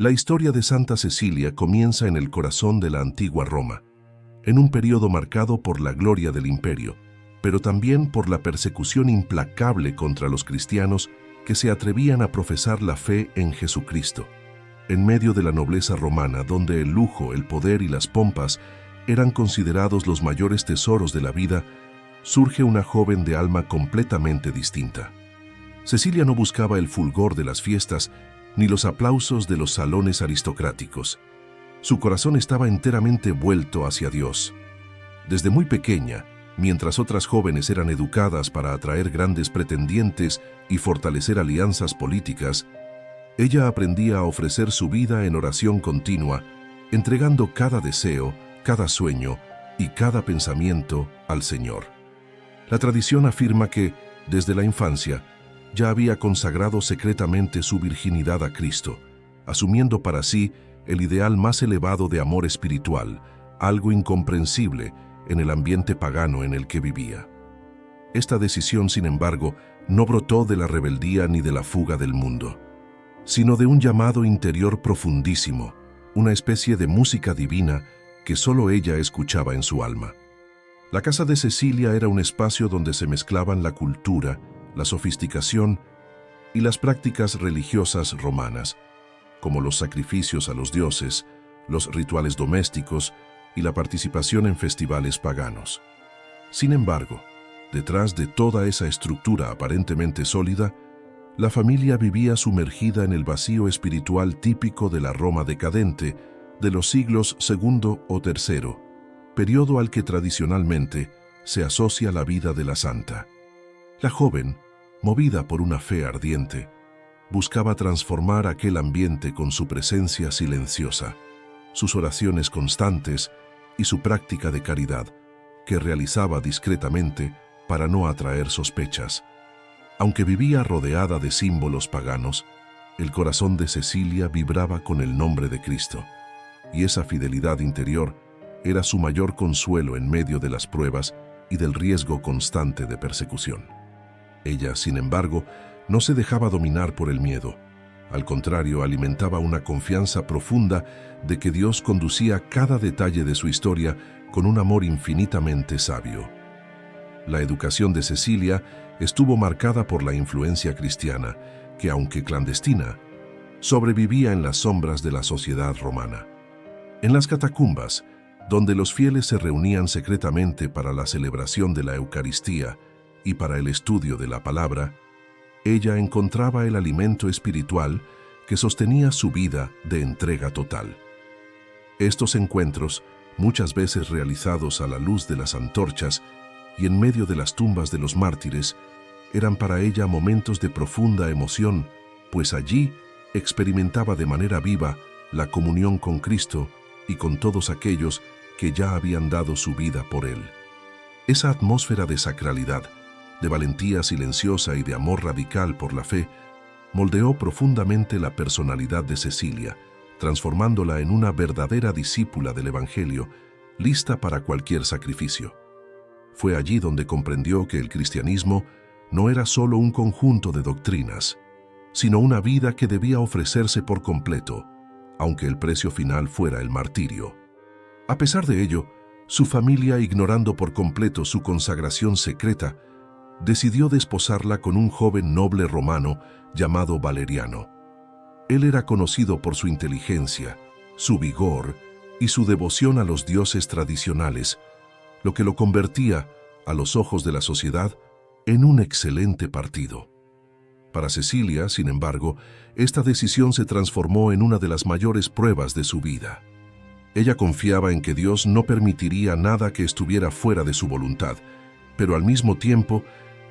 La historia de Santa Cecilia comienza en el corazón de la antigua Roma, en un periodo marcado por la gloria del imperio, pero también por la persecución implacable contra los cristianos que se atrevían a profesar la fe en Jesucristo. En medio de la nobleza romana, donde el lujo, el poder y las pompas eran considerados los mayores tesoros de la vida, surge una joven de alma completamente distinta. Cecilia no buscaba el fulgor de las fiestas ni los aplausos de los salones aristocráticos. Su corazón estaba enteramente vuelto hacia Dios. Desde muy pequeña, mientras otras jóvenes eran educadas para atraer grandes pretendientes y fortalecer alianzas políticas, ella aprendía a ofrecer su vida en oración continua, entregando cada deseo, cada sueño y cada pensamiento al Señor. La tradición afirma que, desde la infancia, ya había consagrado secretamente su virginidad a Cristo, asumiendo para sí el ideal más elevado de amor espiritual, algo incomprensible en el ambiente pagano en el que vivía. Esta decisión, sin embargo, no brotó de la rebeldía ni de la fuga del mundo, sino de un llamado interior profundísimo, una especie de música divina que solo ella escuchaba en su alma. La casa de Cecilia era un espacio donde se mezclaban la cultura, la sofisticación y las prácticas religiosas romanas, como los sacrificios a los dioses, los rituales domésticos y la participación en festivales paganos. Sin embargo, detrás de toda esa estructura aparentemente sólida, la familia vivía sumergida en el vacío espiritual típico de la Roma decadente de los siglos II o III, periodo al que tradicionalmente se asocia la vida de la santa. La joven, movida por una fe ardiente, buscaba transformar aquel ambiente con su presencia silenciosa, sus oraciones constantes y su práctica de caridad, que realizaba discretamente para no atraer sospechas. Aunque vivía rodeada de símbolos paganos, el corazón de Cecilia vibraba con el nombre de Cristo, y esa fidelidad interior era su mayor consuelo en medio de las pruebas y del riesgo constante de persecución. Ella, sin embargo, no se dejaba dominar por el miedo. Al contrario, alimentaba una confianza profunda de que Dios conducía cada detalle de su historia con un amor infinitamente sabio. La educación de Cecilia estuvo marcada por la influencia cristiana, que, aunque clandestina, sobrevivía en las sombras de la sociedad romana. En las catacumbas, donde los fieles se reunían secretamente para la celebración de la Eucaristía y para el estudio de la palabra, ella encontraba el alimento espiritual que sostenía su vida de entrega total. Estos encuentros, muchas veces realizados a la luz de las antorchas y en medio de las tumbas de los mártires, eran para ella momentos de profunda emoción, pues allí experimentaba de manera viva la comunión con Cristo y con todos aquellos que ya habían dado su vida por Él. Esa atmósfera de sacralidad, de valentía silenciosa y de amor radical por la fe, moldeó profundamente la personalidad de Cecilia, transformándola en una verdadera discípula del Evangelio, lista para cualquier sacrificio. Fue allí donde comprendió que el cristianismo no era solo un conjunto de doctrinas, sino una vida que debía ofrecerse por completo, aunque el precio final fuera el martirio. A pesar de ello, su familia, ignorando por completo su consagración secreta, decidió desposarla con un joven noble romano llamado Valeriano. Él era conocido por su inteligencia, su vigor y su devoción a los dioses tradicionales, lo que lo convertía, a los ojos de la sociedad, en un excelente partido. Para Cecilia, sin embargo, esta decisión se transformó en una de las mayores pruebas de su vida. Ella confiaba en que Dios no permitiría nada que estuviera fuera de su voluntad, pero al mismo tiempo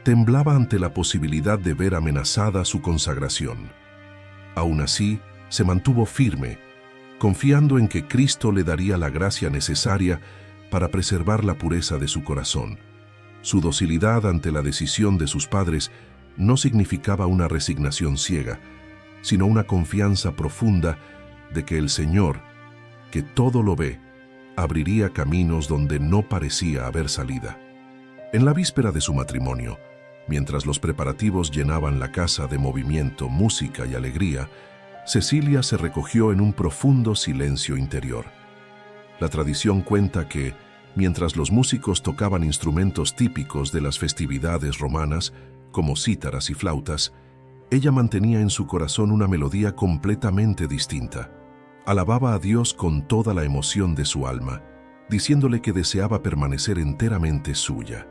temblaba ante la posibilidad de ver amenazada su consagración. Aún así, se mantuvo firme, confiando en que Cristo le daría la gracia necesaria para preservar la pureza de su corazón. Su docilidad ante la decisión de sus padres no significaba una resignación ciega, sino una confianza profunda de que el Señor, que todo lo ve, abriría caminos donde no parecía haber salida. En la víspera de su matrimonio, mientras los preparativos llenaban la casa de movimiento, música y alegría, Cecilia se recogió en un profundo silencio interior. La tradición cuenta que, mientras los músicos tocaban instrumentos típicos de las festividades romanas, como cítaras y flautas, ella mantenía en su corazón una melodía completamente distinta. Alababa a Dios con toda la emoción de su alma, diciéndole que deseaba permanecer enteramente suya.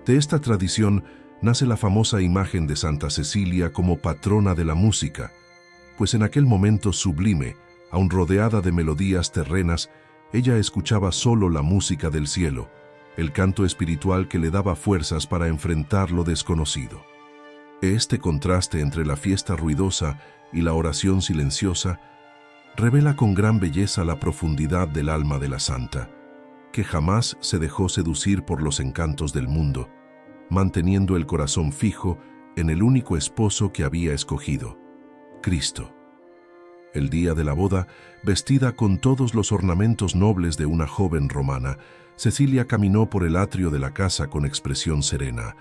De esta tradición nace la famosa imagen de Santa Cecilia como patrona de la música, pues en aquel momento sublime, aun rodeada de melodías terrenas, ella escuchaba solo la música del cielo, el canto espiritual que le daba fuerzas para enfrentar lo desconocido. Este contraste entre la fiesta ruidosa y la oración silenciosa revela con gran belleza la profundidad del alma de la santa, que jamás se dejó seducir por los encantos del mundo, manteniendo el corazón fijo en el único esposo que había escogido, Cristo. El día de la boda, vestida con todos los ornamentos nobles de una joven romana, Cecilia caminó por el atrio de la casa con expresión serena,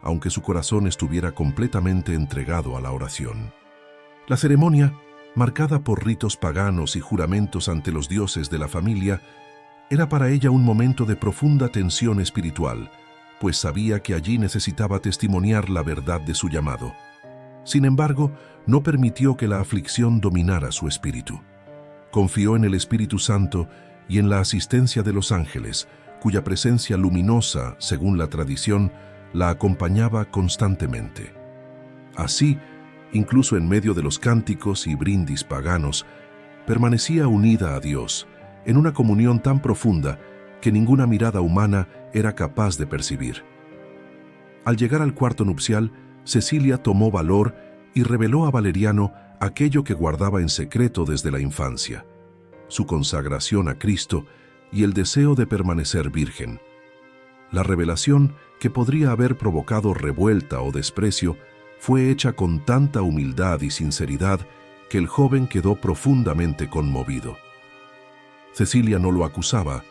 aunque su corazón estuviera completamente entregado a la oración. La ceremonia, marcada por ritos paganos y juramentos ante los dioses de la familia, era para ella un momento de profunda tensión espiritual, pues sabía que allí necesitaba testimoniar la verdad de su llamado. Sin embargo, no permitió que la aflicción dominara su espíritu. Confió en el Espíritu Santo y en la asistencia de los ángeles, cuya presencia luminosa, según la tradición, la acompañaba constantemente. Así, incluso en medio de los cánticos y brindis paganos, permanecía unida a Dios, en una comunión tan profunda que ninguna mirada humana era capaz de percibir. Al llegar al cuarto nupcial, Cecilia tomó valor y reveló a Valeriano aquello que guardaba en secreto desde la infancia: su consagración a Cristo y el deseo de permanecer virgen. La revelación, que podría haber provocado revuelta o desprecio, fue hecha con tanta humildad y sinceridad que el joven quedó profundamente conmovido. Cecilia no lo acusaba,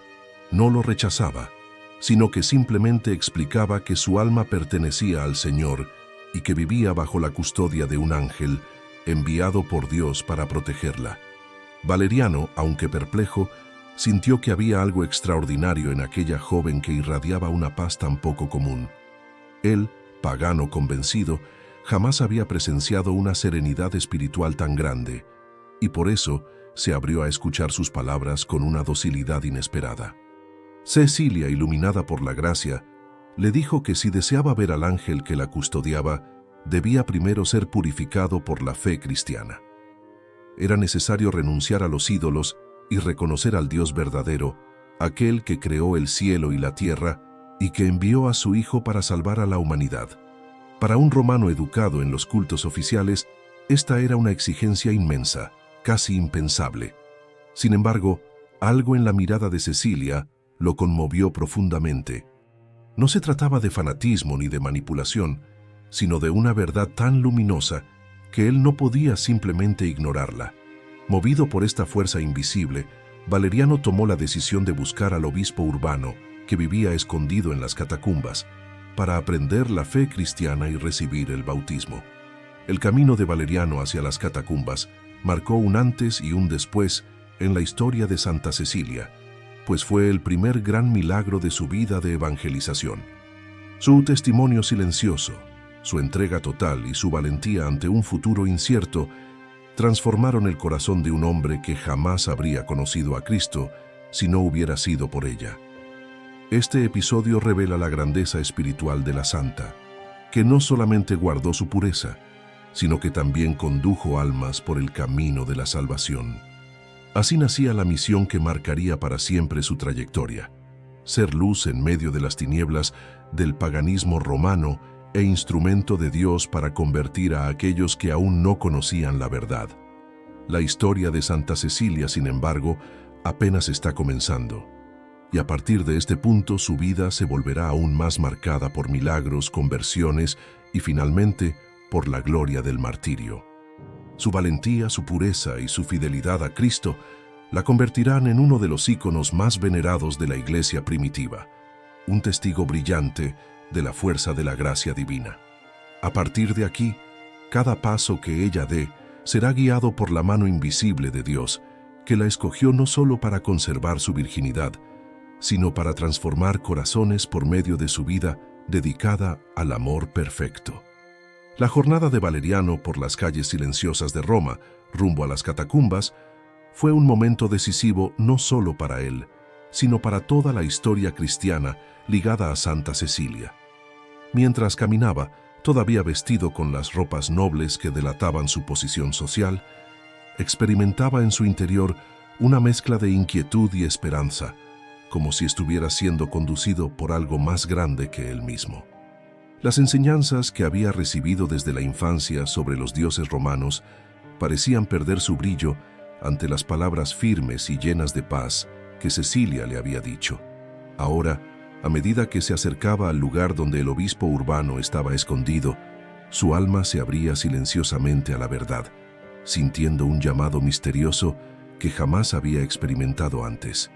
no lo rechazaba, sino que simplemente explicaba que su alma pertenecía al Señor y que vivía bajo la custodia de un ángel enviado por Dios para protegerla. Valeriano, aunque perplejo, sintió que había algo extraordinario en aquella joven que irradiaba una paz tan poco común. Él, pagano convencido, jamás había presenciado una serenidad espiritual tan grande, y por eso se abrió a escuchar sus palabras con una docilidad inesperada. Cecilia, iluminada por la gracia, le dijo que si deseaba ver al ángel que la custodiaba, debía primero ser purificado por la fe cristiana. Era necesario renunciar a los ídolos y reconocer al Dios verdadero, aquel que creó el cielo y la tierra y que envió a su Hijo para salvar a la humanidad. Para un romano educado en los cultos oficiales, esta era una exigencia inmensa, casi impensable. Sin embargo, algo en la mirada de Cecilia lo conmovió profundamente. No se trataba de fanatismo ni de manipulación, sino de una verdad tan luminosa que él no podía simplemente ignorarla. Movido por esta fuerza invisible, Valeriano tomó la decisión de buscar al obispo Urbano, que vivía escondido en las catacumbas, para aprender la fe cristiana y recibir el bautismo. El camino de Valeriano hacia las catacumbas marcó un antes y un después en la historia de Santa Cecilia, pues fue el primer gran milagro de su vida de evangelización. Su testimonio silencioso, su entrega total y su valentía ante un futuro incierto transformaron el corazón de un hombre que jamás habría conocido a Cristo si no hubiera sido por ella. Este episodio revela la grandeza espiritual de la santa, que no solamente guardó su pureza, sino que también condujo almas por el camino de la salvación. Así nacía la misión que marcaría para siempre su trayectoria: ser luz en medio de las tinieblas del paganismo romano e instrumento de Dios para convertir a aquellos que aún no conocían la verdad. La historia de Santa Cecilia, sin embargo, apenas está comenzando, y a partir de este punto su vida se volverá aún más marcada por milagros, conversiones y finalmente por la gloria del martirio. Su valentía, su pureza y su fidelidad a Cristo la convertirán en uno de los íconos más venerados de la Iglesia primitiva, un testigo brillante de la fuerza de la gracia divina. A partir de aquí, cada paso que ella dé será guiado por la mano invisible de Dios, que la escogió no solo para conservar su virginidad, sino para transformar corazones por medio de su vida dedicada al amor perfecto. La jornada de Valeriano por las calles silenciosas de Roma, rumbo a las catacumbas, fue un momento decisivo no solo para él, sino para toda la historia cristiana ligada a Santa Cecilia. Mientras caminaba, todavía vestido con las ropas nobles que delataban su posición social, experimentaba en su interior una mezcla de inquietud y esperanza, como si estuviera siendo conducido por algo más grande que él mismo. Las enseñanzas que había recibido desde la infancia sobre los dioses romanos parecían perder su brillo ante las palabras firmes y llenas de paz que Cecilia le había dicho. Ahora, a medida que se acercaba al lugar donde el obispo Urbano estaba escondido, su alma se abría silenciosamente a la verdad, sintiendo un llamado misterioso que jamás había experimentado antes.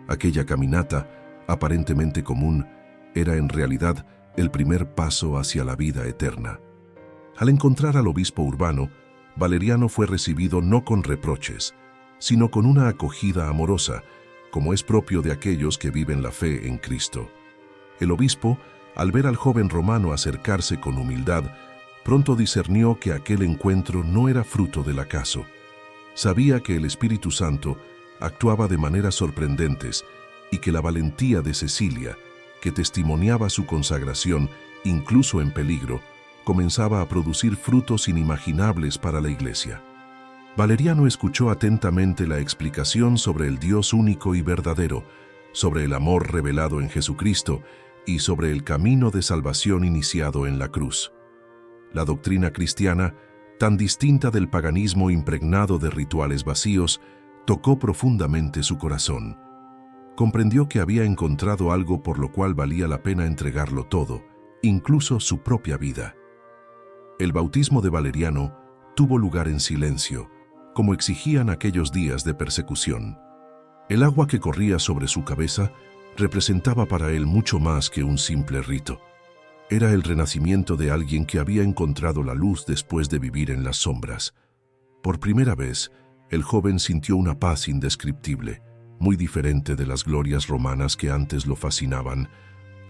Aquella caminata, aparentemente común, era en realidad el primer paso hacia la vida eterna. Al encontrar al obispo Urbano, Valeriano fue recibido no con reproches, sino con una acogida amorosa, como es propio de aquellos que viven la fe en Cristo. El obispo, al ver al joven romano acercarse con humildad, pronto discernió que aquel encuentro no era fruto del acaso. Sabía que el Espíritu Santo actuaba de maneras sorprendentes y que la valentía de Cecilia, que testimoniaba su consagración incluso en peligro, comenzaba a producir frutos inimaginables para la Iglesia. Valeriano escuchó atentamente la explicación sobre el Dios único y verdadero, sobre el amor revelado en Jesucristo y sobre el camino de salvación iniciado en la cruz. La doctrina cristiana, tan distinta del paganismo impregnado de rituales vacíos, tocó profundamente su corazón. Comprendió que había encontrado algo por lo cual valía la pena entregarlo todo, incluso su propia vida. El bautismo de Valeriano tuvo lugar en silencio, como exigían aquellos días de persecución. El agua que corría sobre su cabeza representaba para él mucho más que un simple rito. Era el renacimiento de alguien que había encontrado la luz después de vivir en las sombras. Por primera vez, el joven sintió una paz indescriptible, muy diferente de las glorias romanas que antes lo fascinaban.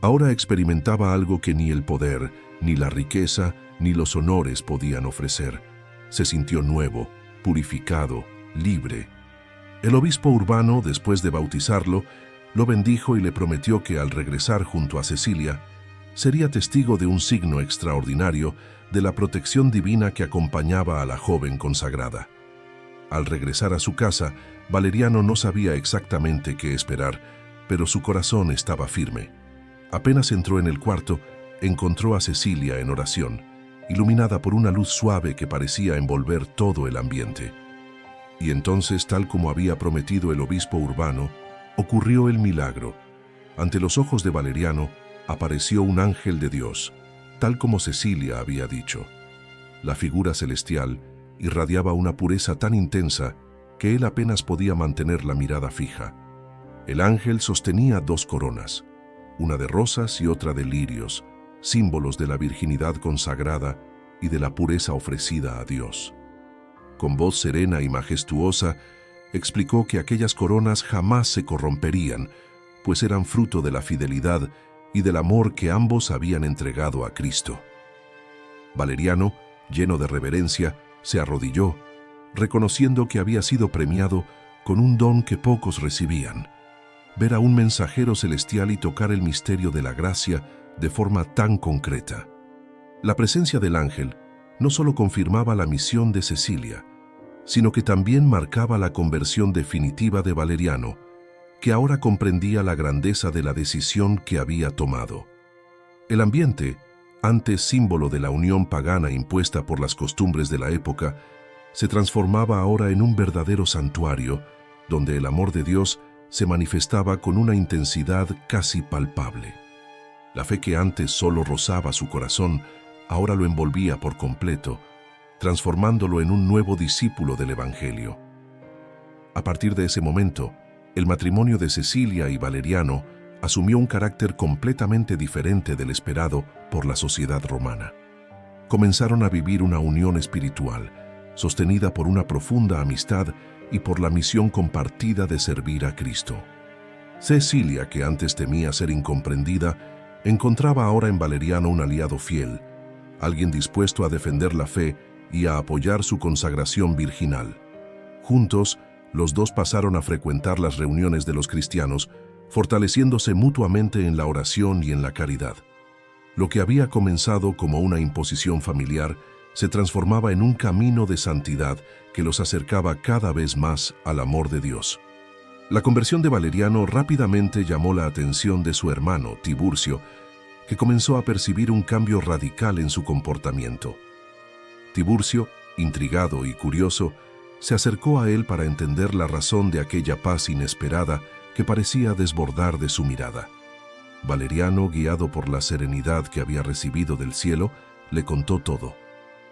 Ahora experimentaba algo que ni el poder, ni la riqueza, ni los honores podían ofrecer. Se sintió nuevo, purificado, libre. El obispo Urbano, después de bautizarlo, lo bendijo y le prometió que al regresar junto a Cecilia, sería testigo de un signo extraordinario de la protección divina que acompañaba a la joven consagrada. Al regresar a su casa, Valeriano no sabía exactamente qué esperar, pero su corazón estaba firme. Apenas entró en el cuarto, encontró a Cecilia en oración, iluminada por una luz suave que parecía envolver todo el ambiente. Y entonces, tal como había prometido el obispo Urbano, ocurrió el milagro. Ante los ojos de Valeriano apareció un ángel de Dios, tal como Cecilia había dicho. La figura celestial irradiaba una pureza tan intensa que él apenas podía mantener la mirada fija. El ángel sostenía 2 coronas, una de rosas y otra de lirios, símbolos de la virginidad consagrada y de la pureza ofrecida a Dios. Con voz serena y majestuosa, explicó que aquellas coronas jamás se corromperían, pues eran fruto de la fidelidad y del amor que ambos habían entregado a Cristo. Valeriano, lleno de reverencia, se arrodilló, reconociendo que había sido premiado con un don que pocos recibían: ver a un mensajero celestial y tocar el misterio de la gracia de forma tan concreta. La presencia del ángel no solo confirmaba la misión de Cecilia, sino que también marcaba la conversión definitiva de Valeriano, que ahora comprendía la grandeza de la decisión que había tomado. El ambiente, antes símbolo de la unión pagana impuesta por las costumbres de la época, se transformaba ahora en un verdadero santuario, donde el amor de Dios se manifestaba con una intensidad casi palpable. La fe que antes solo rozaba su corazón, ahora lo envolvía por completo, transformándolo en un nuevo discípulo del Evangelio. A partir de ese momento, el matrimonio de Cecilia y Valeriano asumió un carácter completamente diferente del esperado por la sociedad romana. Comenzaron a vivir una unión espiritual, sostenida por una profunda amistad y por la misión compartida de servir a Cristo. Cecilia, que antes temía ser incomprendida, encontraba ahora en Valeriano un aliado fiel, alguien dispuesto a defender la fe y a apoyar su consagración virginal. Juntos, los dos pasaron a frecuentar las reuniones de los cristianos, fortaleciéndose mutuamente en la oración y en la caridad. Lo que había comenzado como una imposición familiar se transformaba en un camino de santidad que los acercaba cada vez más al amor de Dios. La conversión de Valeriano rápidamente llamó la atención de su hermano, Tiburcio, que comenzó a percibir un cambio radical en su comportamiento. Tiburcio, intrigado y curioso, se acercó a él para entender la razón de aquella paz inesperada que parecía desbordar de su mirada. Valeriano, guiado por la serenidad que había recibido del cielo, le contó todo: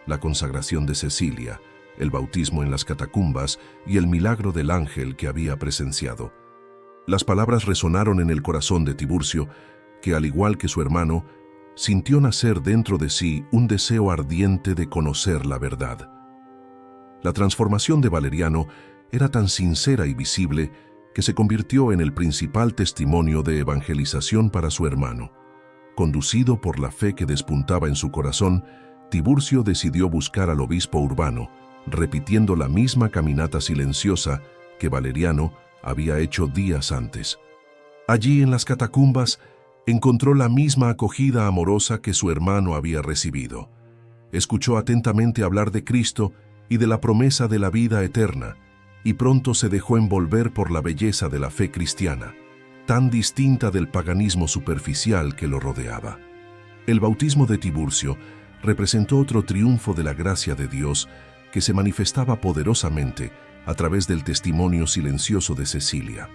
la consagración de Cecilia, el bautismo en las catacumbas y el milagro del ángel que había presenciado. Las palabras resonaron en el corazón de Tiburcio, que, al igual que su hermano, sintió nacer dentro de sí un deseo ardiente de conocer la verdad. La transformación de Valeriano era tan sincera y visible que se convirtió en el principal testimonio de evangelización para su hermano. Conducido por la fe que despuntaba en su corazón, Tiburcio decidió buscar al obispo Urbano, repitiendo la misma caminata silenciosa que Valeriano había hecho días antes. Allí, en las catacumbas, encontró la misma acogida amorosa que su hermano había recibido. Escuchó atentamente hablar de Cristo y de la promesa de la vida eterna, y pronto se dejó envolver por la belleza de la fe cristiana, tan distinta del paganismo superficial que lo rodeaba. El bautismo de Tiburcio representó otro triunfo de la gracia de Dios que se manifestaba poderosamente a través del testimonio silencioso de Cecilia.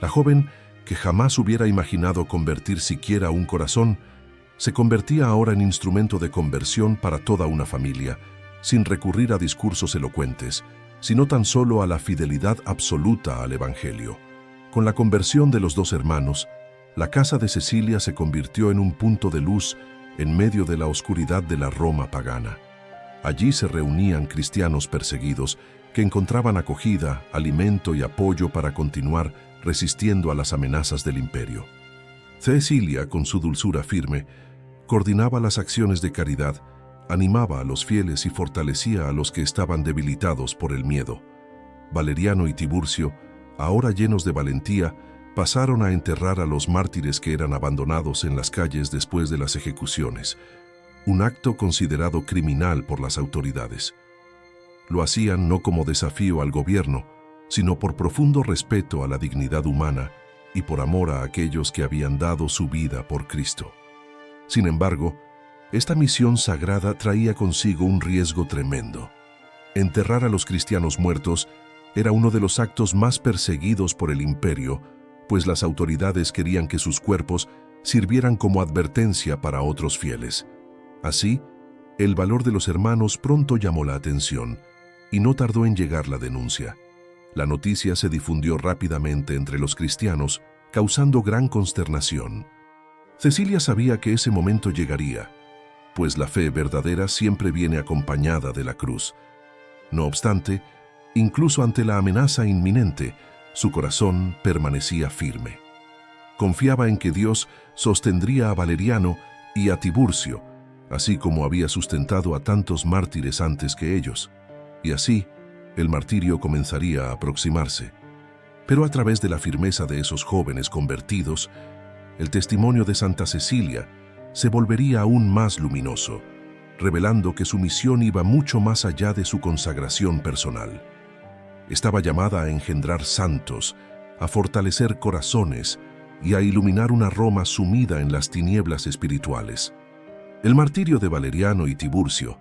La joven, que jamás hubiera imaginado convertir siquiera un corazón, se convertía ahora en instrumento de conversión para toda una familia, sin recurrir a discursos elocuentes, sino tan solo a la fidelidad absoluta al Evangelio. Con la conversión de los dos hermanos, la casa de Cecilia se convirtió en un punto de luz en medio de la oscuridad de la Roma pagana. Allí se reunían cristianos perseguidos que encontraban acogida, alimento y apoyo para continuar resistiendo a las amenazas del imperio. Cecilia, con su dulzura firme, coordinaba las acciones de caridad, animaba a los fieles y fortalecía a los que estaban debilitados por el miedo. Valeriano y Tiburcio, ahora llenos de valentía, pasaron a enterrar a los mártires que eran abandonados en las calles después de las ejecuciones, un acto considerado criminal por las autoridades. Lo hacían no como desafío al gobierno, sino por profundo respeto a la dignidad humana y por amor a aquellos que habían dado su vida por Cristo. Sin embargo, esta misión sagrada traía consigo un riesgo tremendo. Enterrar a los cristianos muertos era uno de los actos más perseguidos por el imperio, pues las autoridades querían que sus cuerpos sirvieran como advertencia para otros fieles. Así, el valor de los hermanos pronto llamó la atención, y no tardó en llegar la denuncia. La noticia se difundió rápidamente entre los cristianos, causando gran consternación. Cecilia sabía que ese momento llegaría, pues la fe verdadera siempre viene acompañada de la cruz. No obstante, incluso ante la amenaza inminente, su corazón permanecía firme. Confiaba en que Dios sostendría a Valeriano y a Tiburcio, así como había sustentado a tantos mártires antes que ellos, y así el martirio comenzaría a aproximarse. Pero a través de la firmeza de esos jóvenes convertidos, el testimonio de Santa Cecilia se volvería aún más luminoso, revelando que su misión iba mucho más allá de su consagración personal. Estaba llamada a engendrar santos, a fortalecer corazones y a iluminar una Roma sumida en las tinieblas espirituales. El martirio de Valeriano y Tiburcio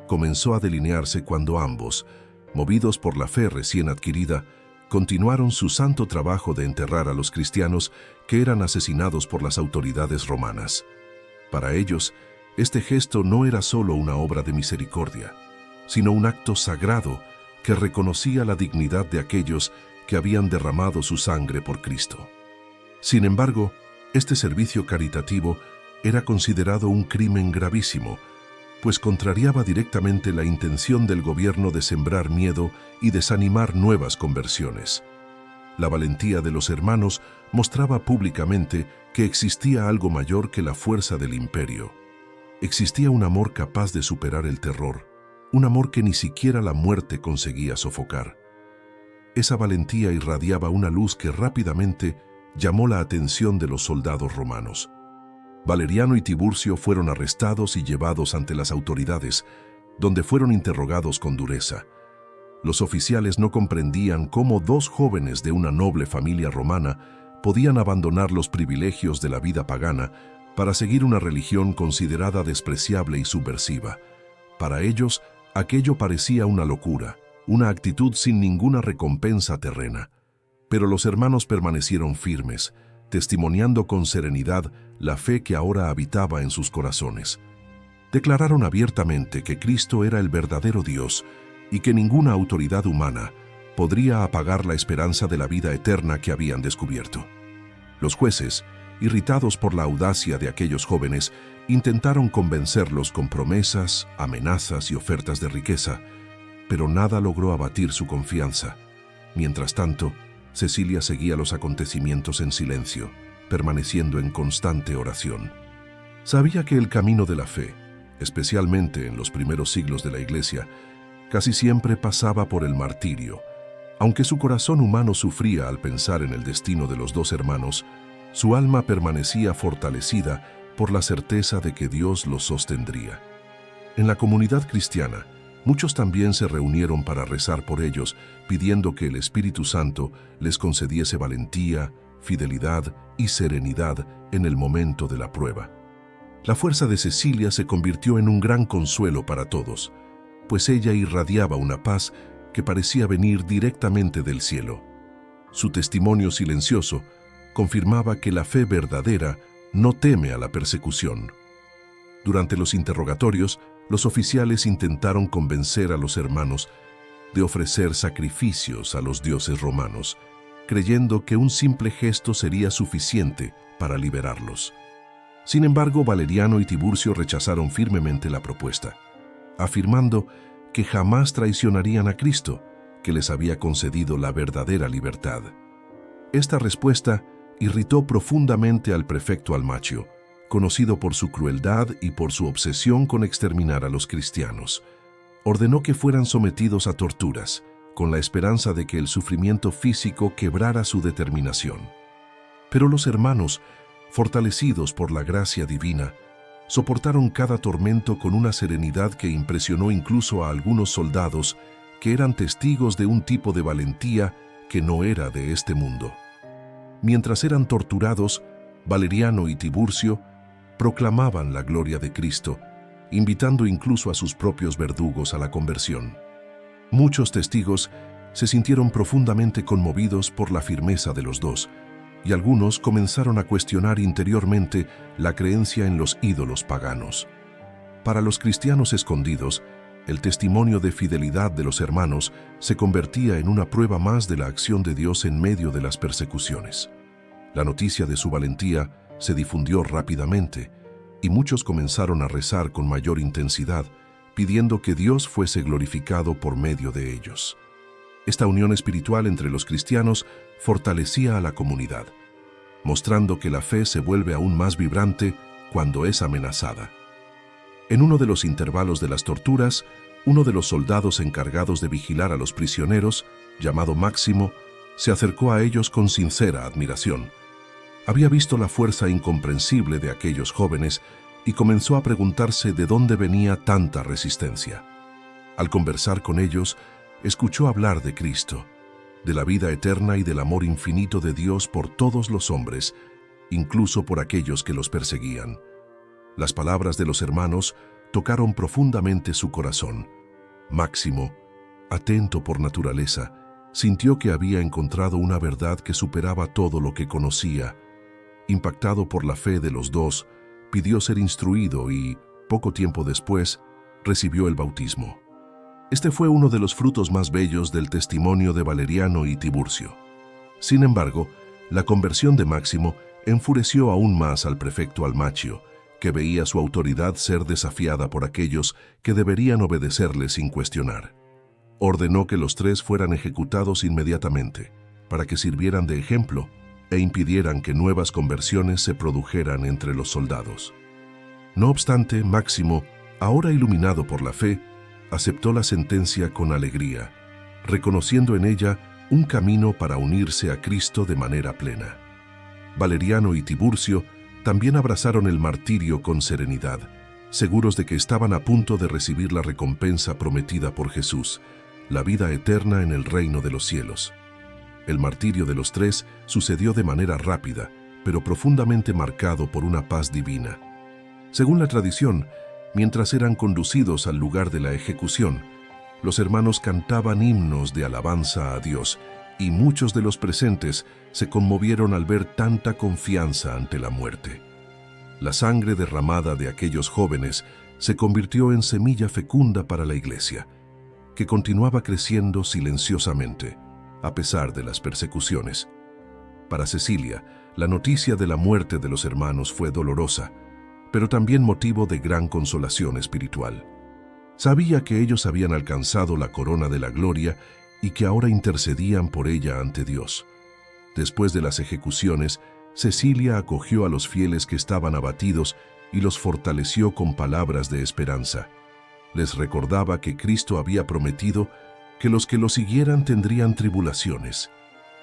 comenzó a delinearse cuando ambos, movidos por la fe recién adquirida, continuaron su santo trabajo de enterrar a los cristianos que eran asesinados por las autoridades romanas. Para ellos, este gesto no era solo una obra de misericordia, sino un acto sagrado que reconocía la dignidad de aquellos que habían derramado su sangre por Cristo. Sin embargo, este servicio caritativo era considerado un crimen gravísimo, pues contrariaba directamente la intención del gobierno de sembrar miedo y desanimar nuevas conversiones. La valentía de los hermanos mostraba públicamente que existía algo mayor que la fuerza del imperio. Existía un amor capaz de superar el terror, un amor que ni siquiera la muerte conseguía sofocar. Esa valentía irradiaba una luz que rápidamente llamó la atención de los soldados romanos. Valeriano y Tiburcio fueron arrestados y llevados ante las autoridades, donde fueron interrogados con dureza. Los oficiales no comprendían cómo dos jóvenes de una noble familia romana podían abandonar los privilegios de la vida pagana para seguir una religión considerada despreciable y subversiva. Para ellos, aquello parecía una locura, una actitud sin ninguna recompensa terrena. Pero los hermanos permanecieron firmes, testimoniando con serenidad la fe que ahora habitaba en sus corazones. Declararon abiertamente que Cristo era el verdadero Dios y que ninguna autoridad humana podría apagar la esperanza de la vida eterna que habían descubierto. Los jueces, irritados por la audacia de aquellos jóvenes, intentaron convencerlos con promesas, amenazas y ofertas de riqueza, pero nada logró abatir su confianza. Mientras tanto, Cecilia seguía los acontecimientos en silencio, permaneciendo en constante oración. Sabía que el camino de la fe, especialmente en los primeros siglos de la Iglesia, casi siempre pasaba por el martirio. Aunque su corazón humano sufría al pensar en el destino de los dos hermanos, su alma permanecía fortalecida por la certeza de que Dios los sostendría. En la comunidad cristiana, muchos también se reunieron para rezar por ellos, pidiendo que el Espíritu Santo les concediese valentía, fidelidad y serenidad en el momento de la prueba. La fuerza de Cecilia se convirtió en un gran consuelo para todos, pues ella irradiaba una paz que parecía venir directamente del cielo. Su testimonio silencioso confirmaba que la fe verdadera no teme a la persecución. Durante los interrogatorios, los oficiales intentaron convencer a los hermanos de ofrecer sacrificios a los dioses romanos, creyendo que un simple gesto sería suficiente para liberarlos. Sin embargo, Valeriano y Tiburcio rechazaron firmemente la propuesta, afirmando que jamás traicionarían a Cristo, que les había concedido la verdadera libertad. Esta respuesta irritó profundamente al prefecto Almacio, conocido por su crueldad y por su obsesión con exterminar a los cristianos. Ordenó que fueran sometidos a torturas, con la esperanza de que el sufrimiento físico quebrara su determinación. Pero los hermanos, fortalecidos por la gracia divina, soportaron cada tormento con una serenidad que impresionó incluso a algunos soldados que eran testigos de un tipo de valentía que no era de este mundo. Mientras eran torturados, Valeriano y Tiburcio proclamaban la gloria de Cristo, invitando incluso a sus propios verdugos a la conversión. Muchos testigos se sintieron profundamente conmovidos por la firmeza de los dos, y algunos comenzaron a cuestionar interiormente la creencia en los ídolos paganos. Para los cristianos escondidos, el testimonio de fidelidad de los hermanos se convertía en una prueba más de la acción de Dios en medio de las persecuciones. La noticia de su valentía se difundió rápidamente, y muchos comenzaron a rezar con mayor intensidad, pidiendo que Dios fuese glorificado por medio de ellos. Esta unión espiritual entre los cristianos fortalecía a la comunidad, mostrando que la fe se vuelve aún más vibrante cuando es amenazada. En uno de los intervalos de las torturas, uno de los soldados encargados de vigilar a los prisioneros, llamado Máximo, se acercó a ellos con sincera admiración. Había visto la fuerza incomprensible de aquellos jóvenes y comenzó a preguntarse de dónde venía tanta resistencia. Al conversar con ellos, escuchó hablar de Cristo, de la vida eterna y del amor infinito de Dios por todos los hombres, incluso por aquellos que los perseguían. Las palabras de los hermanos tocaron profundamente su corazón. Máximo, atento por naturaleza, sintió que había encontrado una verdad que superaba todo lo que conocía. Impactado por la fe de los dos, pidió ser instruido y, poco tiempo después, recibió el bautismo. Este fue uno de los frutos más bellos del testimonio de Valeriano y Tiburcio. Sin embargo, la conversión de Máximo enfureció aún más al prefecto Almacio, que veía su autoridad ser desafiada por aquellos que deberían obedecerle sin cuestionar. Ordenó que los tres fueran ejecutados inmediatamente, para que sirvieran de ejemplo e impidieran que nuevas conversiones se produjeran entre los soldados. No obstante, Máximo, ahora iluminado por la fe, aceptó la sentencia con alegría, reconociendo en ella un camino para unirse a Cristo de manera plena. Valeriano y Tiburcio también abrazaron el martirio con serenidad, seguros de que estaban a punto de recibir la recompensa prometida por Jesús, la vida eterna en el reino de los cielos. El martirio de los tres sucedió de manera rápida, pero profundamente marcado por una paz divina. Según la tradición, mientras eran conducidos al lugar de la ejecución, los hermanos cantaban himnos de alabanza a Dios, y muchos de los presentes se conmovieron al ver tanta confianza ante la muerte. La sangre derramada de aquellos jóvenes se convirtió en semilla fecunda para la Iglesia, que continuaba creciendo silenciosamente, a pesar de las persecuciones. Para Cecilia, la noticia de la muerte de los hermanos fue dolorosa, pero también motivo de gran consolación espiritual. Sabía que ellos habían alcanzado la corona de la gloria y que ahora intercedían por ella ante Dios. Después de las ejecuciones, Cecilia acogió a los fieles que estaban abatidos y los fortaleció con palabras de esperanza. Les recordaba que Cristo había prometido que los que lo siguieran tendrían tribulaciones,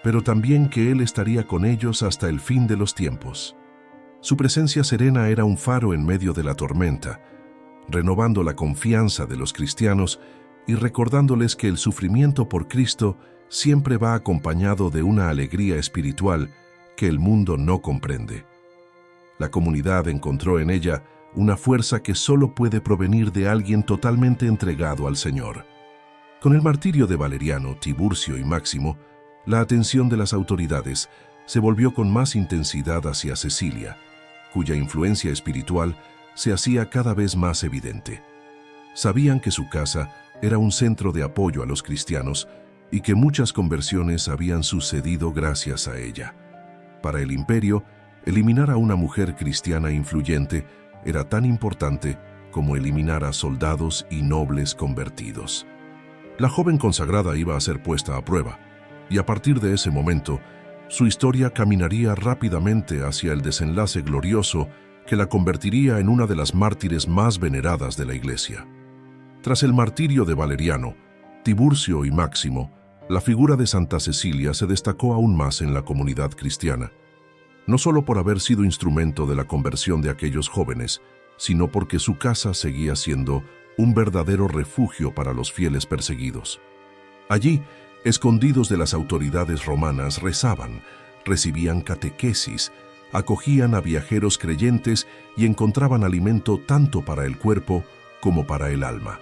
pero también que Él estaría con ellos hasta el fin de los tiempos. Su presencia serena era un faro en medio de la tormenta, renovando la confianza de los cristianos y recordándoles que el sufrimiento por Cristo siempre va acompañado de una alegría espiritual que el mundo no comprende. La comunidad encontró en ella una fuerza que solo puede provenir de alguien totalmente entregado al Señor. Con el martirio de Valeriano, Tiburcio y Máximo, la atención de las autoridades se volvió con más intensidad hacia Cecilia, cuya influencia espiritual se hacía cada vez más evidente. Sabían que su casa era un centro de apoyo a los cristianos y que muchas conversiones habían sucedido gracias a ella. Para el imperio, eliminar a una mujer cristiana influyente era tan importante como eliminar a soldados y nobles convertidos. La joven consagrada iba a ser puesta a prueba, y a partir de ese momento, su historia caminaría rápidamente hacia el desenlace glorioso que la convertiría en una de las mártires más veneradas de la Iglesia. Tras el martirio de Valeriano, Tiburcio y Máximo, la figura de Santa Cecilia se destacó aún más en la comunidad cristiana, no solo por haber sido instrumento de la conversión de aquellos jóvenes, sino porque su casa seguía siendo un verdadero refugio para los fieles perseguidos. Allí, escondidos de las autoridades romanas, rezaban, recibían catequesis, acogían a viajeros creyentes y encontraban alimento tanto para el cuerpo como para el alma.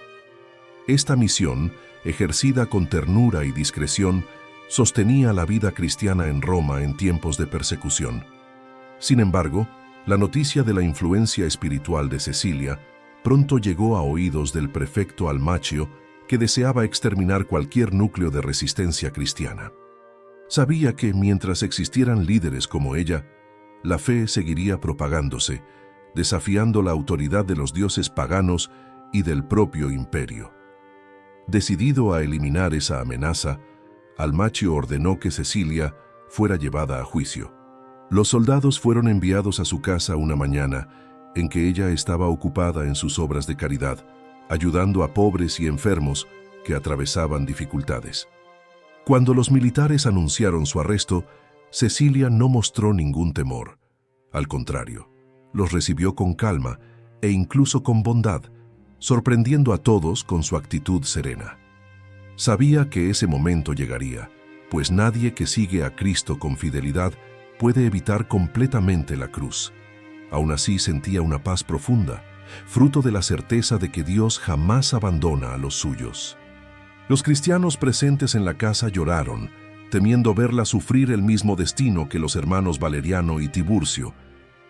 Esta misión, ejercida con ternura y discreción, sostenía la vida cristiana en Roma en tiempos de persecución. Sin embargo, la noticia de la influencia espiritual de Cecilia pronto llegó a oídos del prefecto Almacio, que deseaba exterminar cualquier núcleo de resistencia cristiana. Sabía que mientras existieran líderes como ella, la fe seguiría propagándose, desafiando la autoridad de los dioses paganos y del propio imperio. Decidido a eliminar esa amenaza, Almacio ordenó que Cecilia fuera llevada a juicio. Los soldados fueron enviados a su casa una mañana en que ella estaba ocupada en sus obras de caridad, ayudando a pobres y enfermos que atravesaban dificultades. Cuando los militares anunciaron su arresto, Cecilia no mostró ningún temor. Al contrario, los recibió con calma e incluso con bondad, sorprendiendo a todos con su actitud serena. Sabía que ese momento llegaría, pues nadie que sigue a Cristo con fidelidad puede evitar completamente la cruz. Aún así sentía una paz profunda, fruto de la certeza de que Dios jamás abandona a los suyos. Los cristianos presentes en la casa lloraron, temiendo verla sufrir el mismo destino que los hermanos Valeriano y Tiburcio,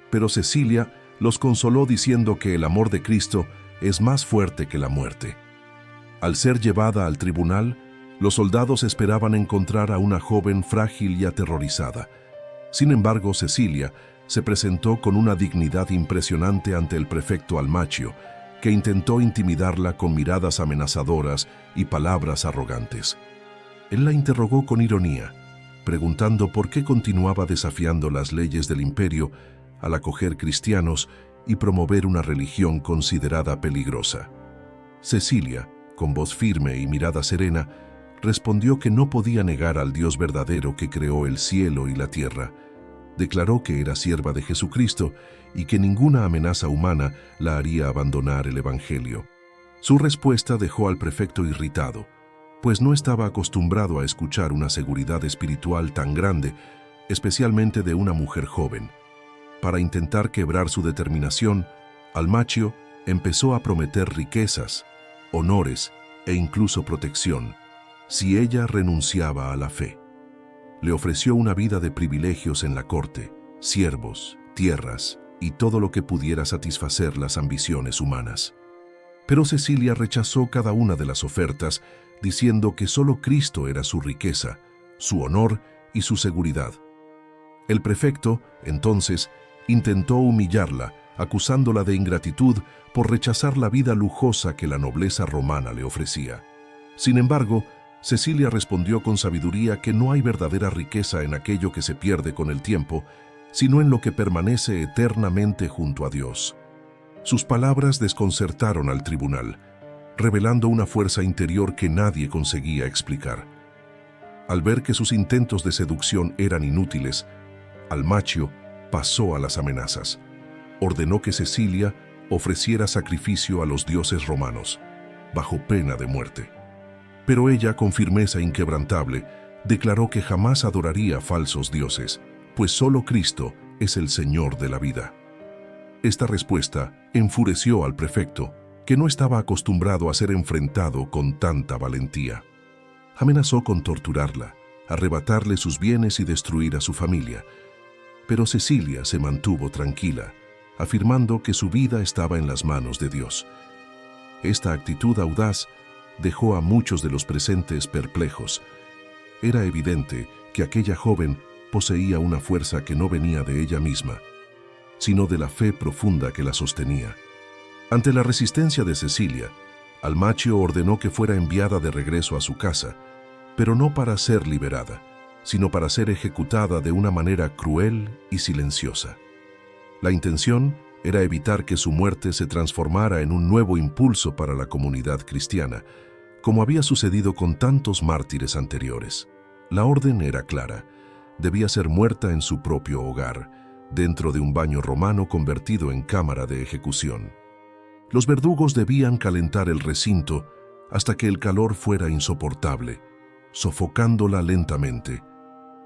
pero Cecilia los consoló diciendo que el amor de Cristo es más fuerte que la muerte. Al ser llevada al tribunal, los soldados esperaban encontrar a una joven frágil y aterrorizada. Sin embargo, Cecilia se presentó con una dignidad impresionante ante el prefecto Almachio, que intentó intimidarla con miradas amenazadoras y palabras arrogantes. Él la interrogó con ironía, preguntando por qué continuaba desafiando las leyes del imperio al acoger cristianos y promover una religión considerada peligrosa. Cecilia, con voz firme y mirada serena, respondió que no podía negar al Dios verdadero que creó el cielo y la tierra. Declaró que era sierva de Jesucristo y que ninguna amenaza humana la haría abandonar el Evangelio. Su respuesta dejó al prefecto irritado, pues no estaba acostumbrado a escuchar una seguridad espiritual tan grande, especialmente de una mujer joven. Para intentar quebrar su determinación, Almachio empezó a prometer riquezas, honores e incluso protección, si ella renunciaba a la fe. Le ofreció una vida de privilegios en la corte, siervos, tierras y todo lo que pudiera satisfacer las ambiciones humanas. Pero Cecilia rechazó cada una de las ofertas, diciendo que solo Cristo era su riqueza, su honor y su seguridad. El prefecto, entonces, intentó humillarla, acusándola de ingratitud por rechazar la vida lujosa que la nobleza romana le ofrecía. Sin embargo, Cecilia respondió con sabiduría que no hay verdadera riqueza en aquello que se pierde con el tiempo, sino en lo que permanece eternamente junto a Dios. Sus palabras desconcertaron al tribunal, revelando una fuerza interior que nadie conseguía explicar. Al ver que sus intentos de seducción eran inútiles, Almachio pasó a las amenazas. Ordenó que Cecilia ofreciera sacrificio a los dioses romanos, bajo pena de muerte. Pero ella, con firmeza inquebrantable, declaró que jamás adoraría falsos dioses, pues solo Cristo es el Señor de la vida. Esta respuesta enfureció al prefecto, que no estaba acostumbrado a ser enfrentado con tanta valentía. Amenazó con torturarla, arrebatarle sus bienes y destruir a su familia. Pero Cecilia se mantuvo tranquila, afirmando que su vida estaba en las manos de Dios. Esta actitud audaz dejó a muchos de los presentes perplejos. Era evidente que aquella joven poseía una fuerza que no venía de ella misma, sino de la fe profunda que la sostenía. Ante la resistencia de Cecilia, Almachio ordenó que fuera enviada de regreso a su casa, pero no para ser liberada, sino para ser ejecutada de una manera cruel y silenciosa. La intención era evitar que su muerte se transformara en un nuevo impulso para la comunidad cristiana, como había sucedido con tantos mártires anteriores. La orden era clara: debía ser muerta en su propio hogar, dentro de un baño romano convertido en cámara de ejecución. Los verdugos debían calentar el recinto hasta que el calor fuera insoportable, sofocándola lentamente.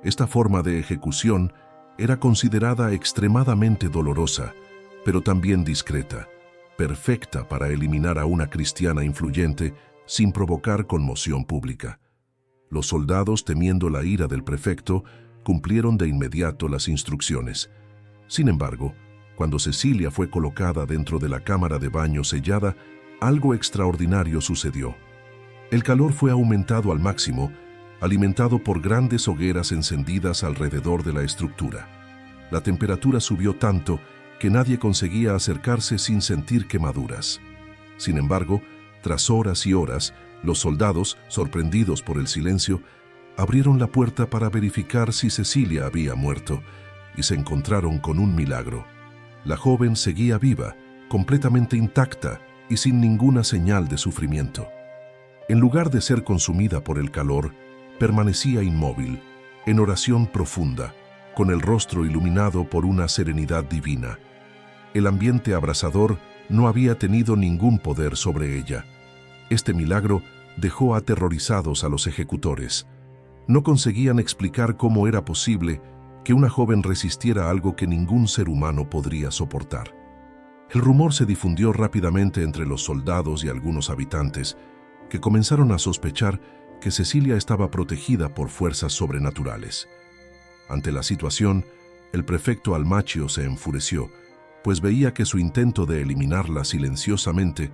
Esta forma de ejecución era considerada extremadamente dolorosa, pero también discreta, perfecta para eliminar a una cristiana influyente sin provocar conmoción pública. Los soldados, temiendo la ira del prefecto, cumplieron de inmediato las instrucciones. Sin embargo, cuando Cecilia fue colocada dentro de la cámara de baño sellada, algo extraordinario sucedió. El calor fue aumentado al máximo, alimentado por grandes hogueras encendidas alrededor de la estructura. La temperatura subió tanto que nadie conseguía acercarse sin sentir quemaduras. Sin embargo, tras horas y horas, los soldados, sorprendidos por el silencio, abrieron la puerta para verificar si Cecilia había muerto, y se encontraron con un milagro. La joven seguía viva, completamente intacta y sin ninguna señal de sufrimiento. En lugar de ser consumida por el calor, permanecía inmóvil, en oración profunda, con el rostro iluminado por una serenidad divina. El ambiente abrasador no había tenido ningún poder sobre ella. Este milagro dejó aterrorizados a los ejecutores. No conseguían explicar cómo era posible que una joven resistiera algo que ningún ser humano podría soportar. El rumor se difundió rápidamente entre los soldados y algunos habitantes, que comenzaron a sospechar que Cecilia estaba protegida por fuerzas sobrenaturales. Ante la situación, el prefecto Almachio se enfureció, pues veía que su intento de eliminarla silenciosamente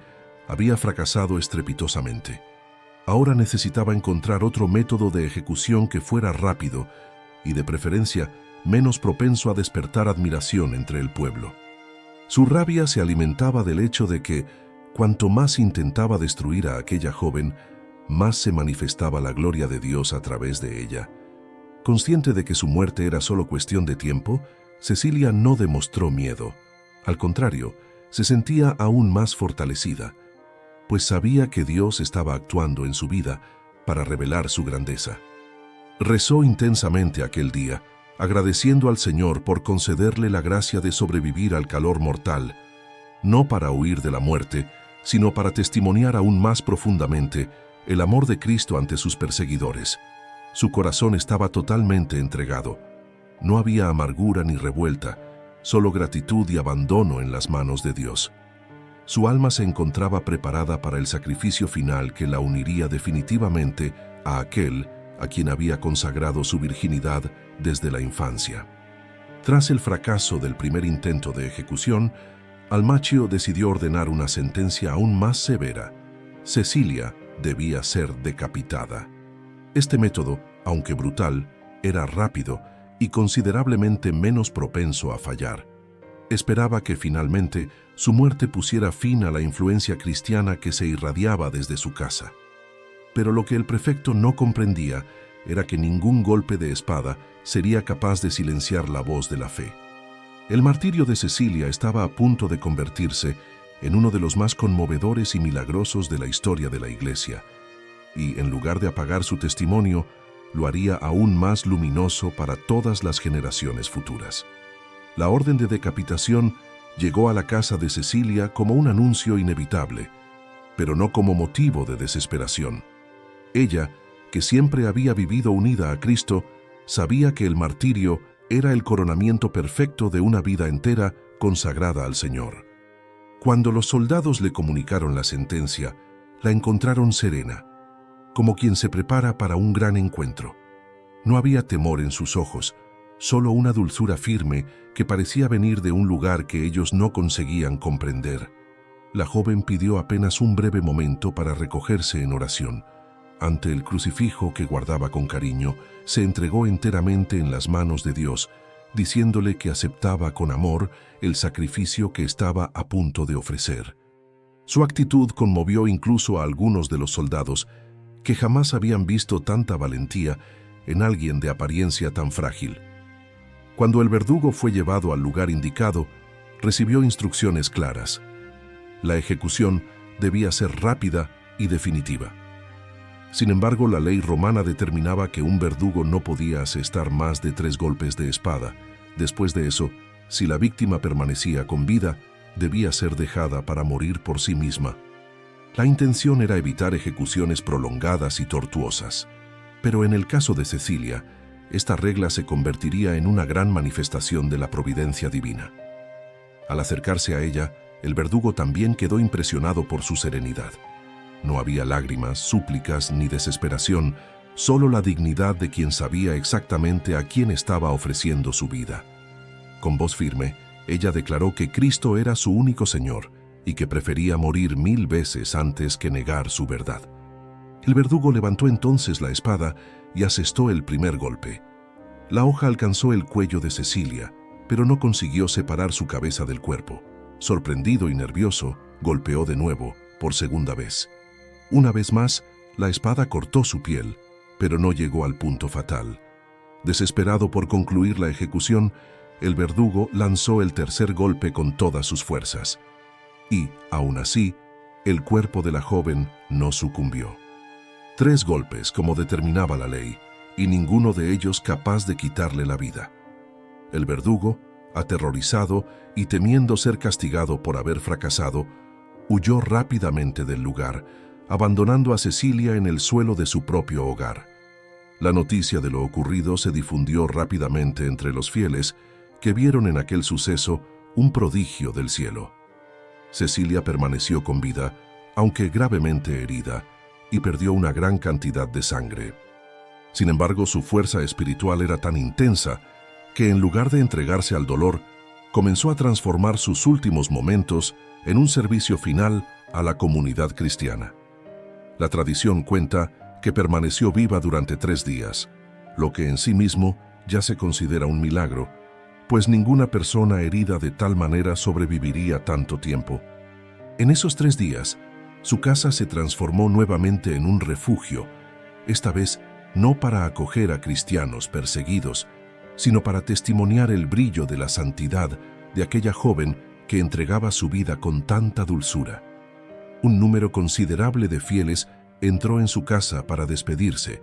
había fracasado estrepitosamente. Ahora necesitaba encontrar otro método de ejecución que fuera rápido y, de preferencia, menos propenso a despertar admiración entre el pueblo. Su rabia se alimentaba del hecho de que, cuanto más intentaba destruir a aquella joven, más se manifestaba la gloria de Dios a través de ella. Consciente de que su muerte era solo cuestión de tiempo, Cecilia no demostró miedo. Al contrario, se sentía aún más fortalecida, pues sabía que Dios estaba actuando en su vida para revelar su grandeza. Rezó intensamente aquel día, agradeciendo al Señor por concederle la gracia de sobrevivir al calor mortal, no para huir de la muerte, sino para testimoniar aún más profundamente el amor de Cristo ante sus perseguidores. Su corazón estaba totalmente entregado. No había amargura ni revuelta, solo gratitud y abandono en las manos de Dios. Su alma se encontraba preparada para el sacrificio final que la uniría definitivamente a aquel a quien había consagrado su virginidad desde la infancia. Tras el fracaso del primer intento de ejecución, Almacchio decidió ordenar una sentencia aún más severa. Cecilia debía ser decapitada. Este método, aunque brutal, era rápido y considerablemente menos propenso a fallar. Esperaba que finalmente su muerte pusiera fin a la influencia cristiana que se irradiaba desde su casa. Pero lo que el prefecto no comprendía era que ningún golpe de espada sería capaz de silenciar la voz de la fe. El martirio de Cecilia estaba a punto de convertirse en uno de los más conmovedores y milagrosos de la historia de la Iglesia, y en lugar de apagar su testimonio, lo haría aún más luminoso para todas las generaciones futuras. La orden de decapitación llegó a la casa de Cecilia como un anuncio inevitable, pero no como motivo de desesperación. Ella, que siempre había vivido unida a Cristo, sabía que el martirio era el coronamiento perfecto de una vida entera consagrada al Señor. Cuando los soldados le comunicaron la sentencia, la encontraron serena, como quien se prepara para un gran encuentro. No había temor en sus ojos, solo una dulzura firme que parecía venir de un lugar que ellos no conseguían comprender. La joven pidió apenas un breve momento para recogerse en oración. Ante el crucifijo que guardaba con cariño, se entregó enteramente en las manos de Dios, diciéndole que aceptaba con amor el sacrificio que estaba a punto de ofrecer. Su actitud conmovió incluso a algunos de los soldados, que jamás habían visto tanta valentía en alguien de apariencia tan frágil. Cuando el verdugo fue llevado al lugar indicado, recibió instrucciones claras. La ejecución debía ser rápida y definitiva. Sin embargo, la ley romana determinaba que un verdugo no podía asestar más de 3 golpes de espada. Después de eso, si la víctima permanecía con vida, debía ser dejada para morir por sí misma. La intención era evitar ejecuciones prolongadas y tortuosas. Pero en el caso de Cecilia, esta regla se convertiría en una gran manifestación de la providencia divina. Al acercarse a ella, el verdugo también quedó impresionado por su serenidad. No había lágrimas, súplicas ni desesperación, solo la dignidad de quien sabía exactamente a quién estaba ofreciendo su vida. Con voz firme, ella declaró que Cristo era su único Señor y que prefería morir 1000 veces antes que negar su verdad. El verdugo levantó entonces la espada y asestó el primer golpe. La hoja alcanzó el cuello de Cecilia, pero no consiguió separar su cabeza del cuerpo. Sorprendido y nervioso, golpeó de nuevo, por segunda vez. Una vez más, la espada cortó su piel, pero no llegó al punto fatal. Desesperado por concluir la ejecución, el verdugo lanzó el tercer golpe con todas sus fuerzas. Y, aún así, el cuerpo de la joven no sucumbió. 3 golpes, como determinaba la ley, y ninguno de ellos capaz de quitarle la vida. El verdugo, aterrorizado y temiendo ser castigado por haber fracasado, huyó rápidamente del lugar, abandonando a Cecilia en el suelo de su propio hogar. La noticia de lo ocurrido se difundió rápidamente entre los fieles, que vieron en aquel suceso un prodigio del cielo. Cecilia permaneció con vida, aunque gravemente herida, y perdió una gran cantidad de sangre. Sin embargo, su fuerza espiritual era tan intensa que en lugar de entregarse al dolor, comenzó a transformar sus últimos momentos en un servicio final a la comunidad cristiana. La tradición cuenta que permaneció viva durante 3 días, lo que en sí mismo ya se considera un milagro, pues ninguna persona herida de tal manera sobreviviría tanto tiempo. En esos 3 días, su casa se transformó nuevamente en un refugio, esta vez no para acoger a cristianos perseguidos, sino para testimoniar el brillo de la santidad de aquella joven que entregaba su vida con tanta dulzura. Un número considerable de fieles entró en su casa para despedirse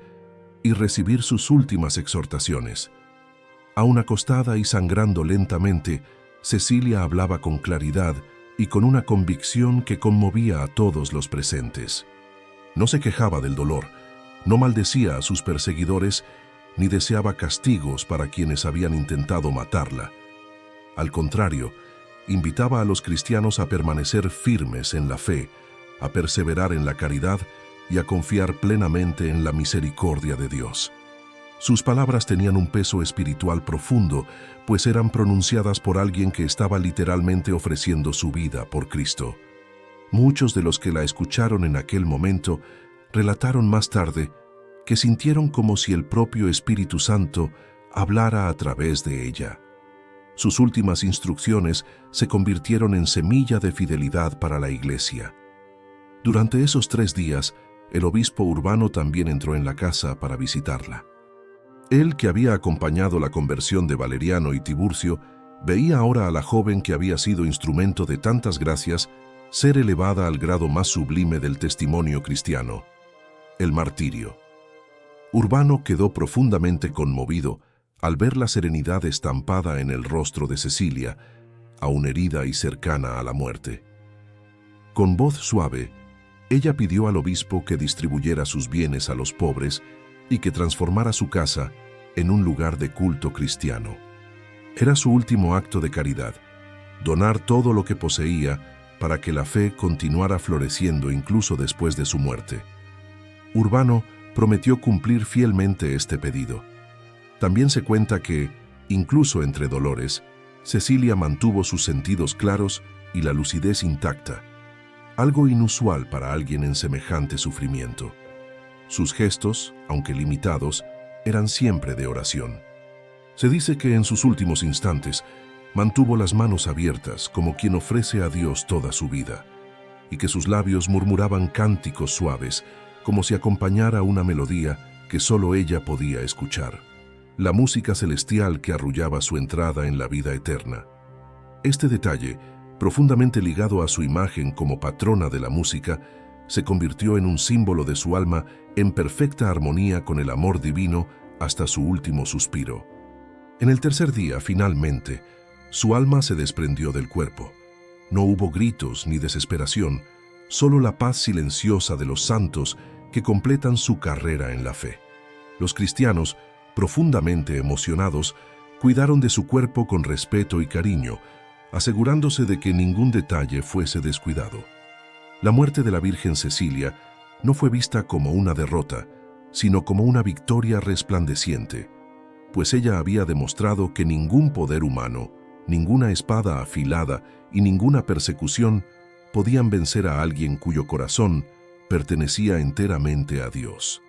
y recibir sus últimas exhortaciones. Aún acostada y sangrando lentamente, Cecilia hablaba con claridad y con una convicción que conmovía a todos los presentes. No se quejaba del dolor, no maldecía a sus perseguidores, ni deseaba castigos para quienes habían intentado matarla. Al contrario, invitaba a los cristianos a permanecer firmes en la fe, a perseverar en la caridad y a confiar plenamente en la misericordia de Dios. Sus palabras tenían un peso espiritual profundo, pues eran pronunciadas por alguien que estaba literalmente ofreciendo su vida por Cristo. Muchos de los que la escucharon en aquel momento relataron más tarde que sintieron como si el propio Espíritu Santo hablara a través de ella. Sus últimas instrucciones se convirtieron en semilla de fidelidad para la Iglesia. Durante esos 3 días, el obispo Urbano también entró en la casa para visitarla. Él, que había acompañado la conversión de Valeriano y Tiburcio, veía ahora a la joven que había sido instrumento de tantas gracias ser elevada al grado más sublime del testimonio cristiano, el martirio. Urbano quedó profundamente conmovido al ver la serenidad estampada en el rostro de Cecilia, aún herida y cercana a la muerte. Con voz suave, ella pidió al obispo que distribuyera sus bienes a los pobres y que transformara su casa en un lugar de culto cristiano. Era su último acto de caridad, donar todo lo que poseía para que la fe continuara floreciendo incluso después de su muerte. Urbano prometió cumplir fielmente este pedido. También se cuenta que, incluso entre dolores, Cecilia mantuvo sus sentidos claros y la lucidez intacta, algo inusual para alguien en semejante sufrimiento. Sus gestos, aunque limitados, eran siempre de oración. Se dice que en sus últimos instantes mantuvo las manos abiertas como quien ofrece a Dios toda su vida, y que sus labios murmuraban cánticos suaves, como si acompañara una melodía que solo ella podía escuchar, la música celestial que arrullaba su entrada en la vida eterna. Este detalle, profundamente ligado a su imagen como patrona de la música, se convirtió en un símbolo de su alma en perfecta armonía con el amor divino hasta su último suspiro. En el tercer día, finalmente, su alma se desprendió del cuerpo. No hubo gritos ni desesperación, solo la paz silenciosa de los santos que completan su carrera en la fe. Los cristianos, profundamente emocionados, cuidaron de su cuerpo con respeto y cariño, asegurándose de que ningún detalle fuese descuidado. La muerte de la Virgen Cecilia no fue vista como una derrota, sino como una victoria resplandeciente, pues ella había demostrado que ningún poder humano, ninguna espada afilada y ninguna persecución podían vencer a alguien cuyo corazón pertenecía enteramente a Dios.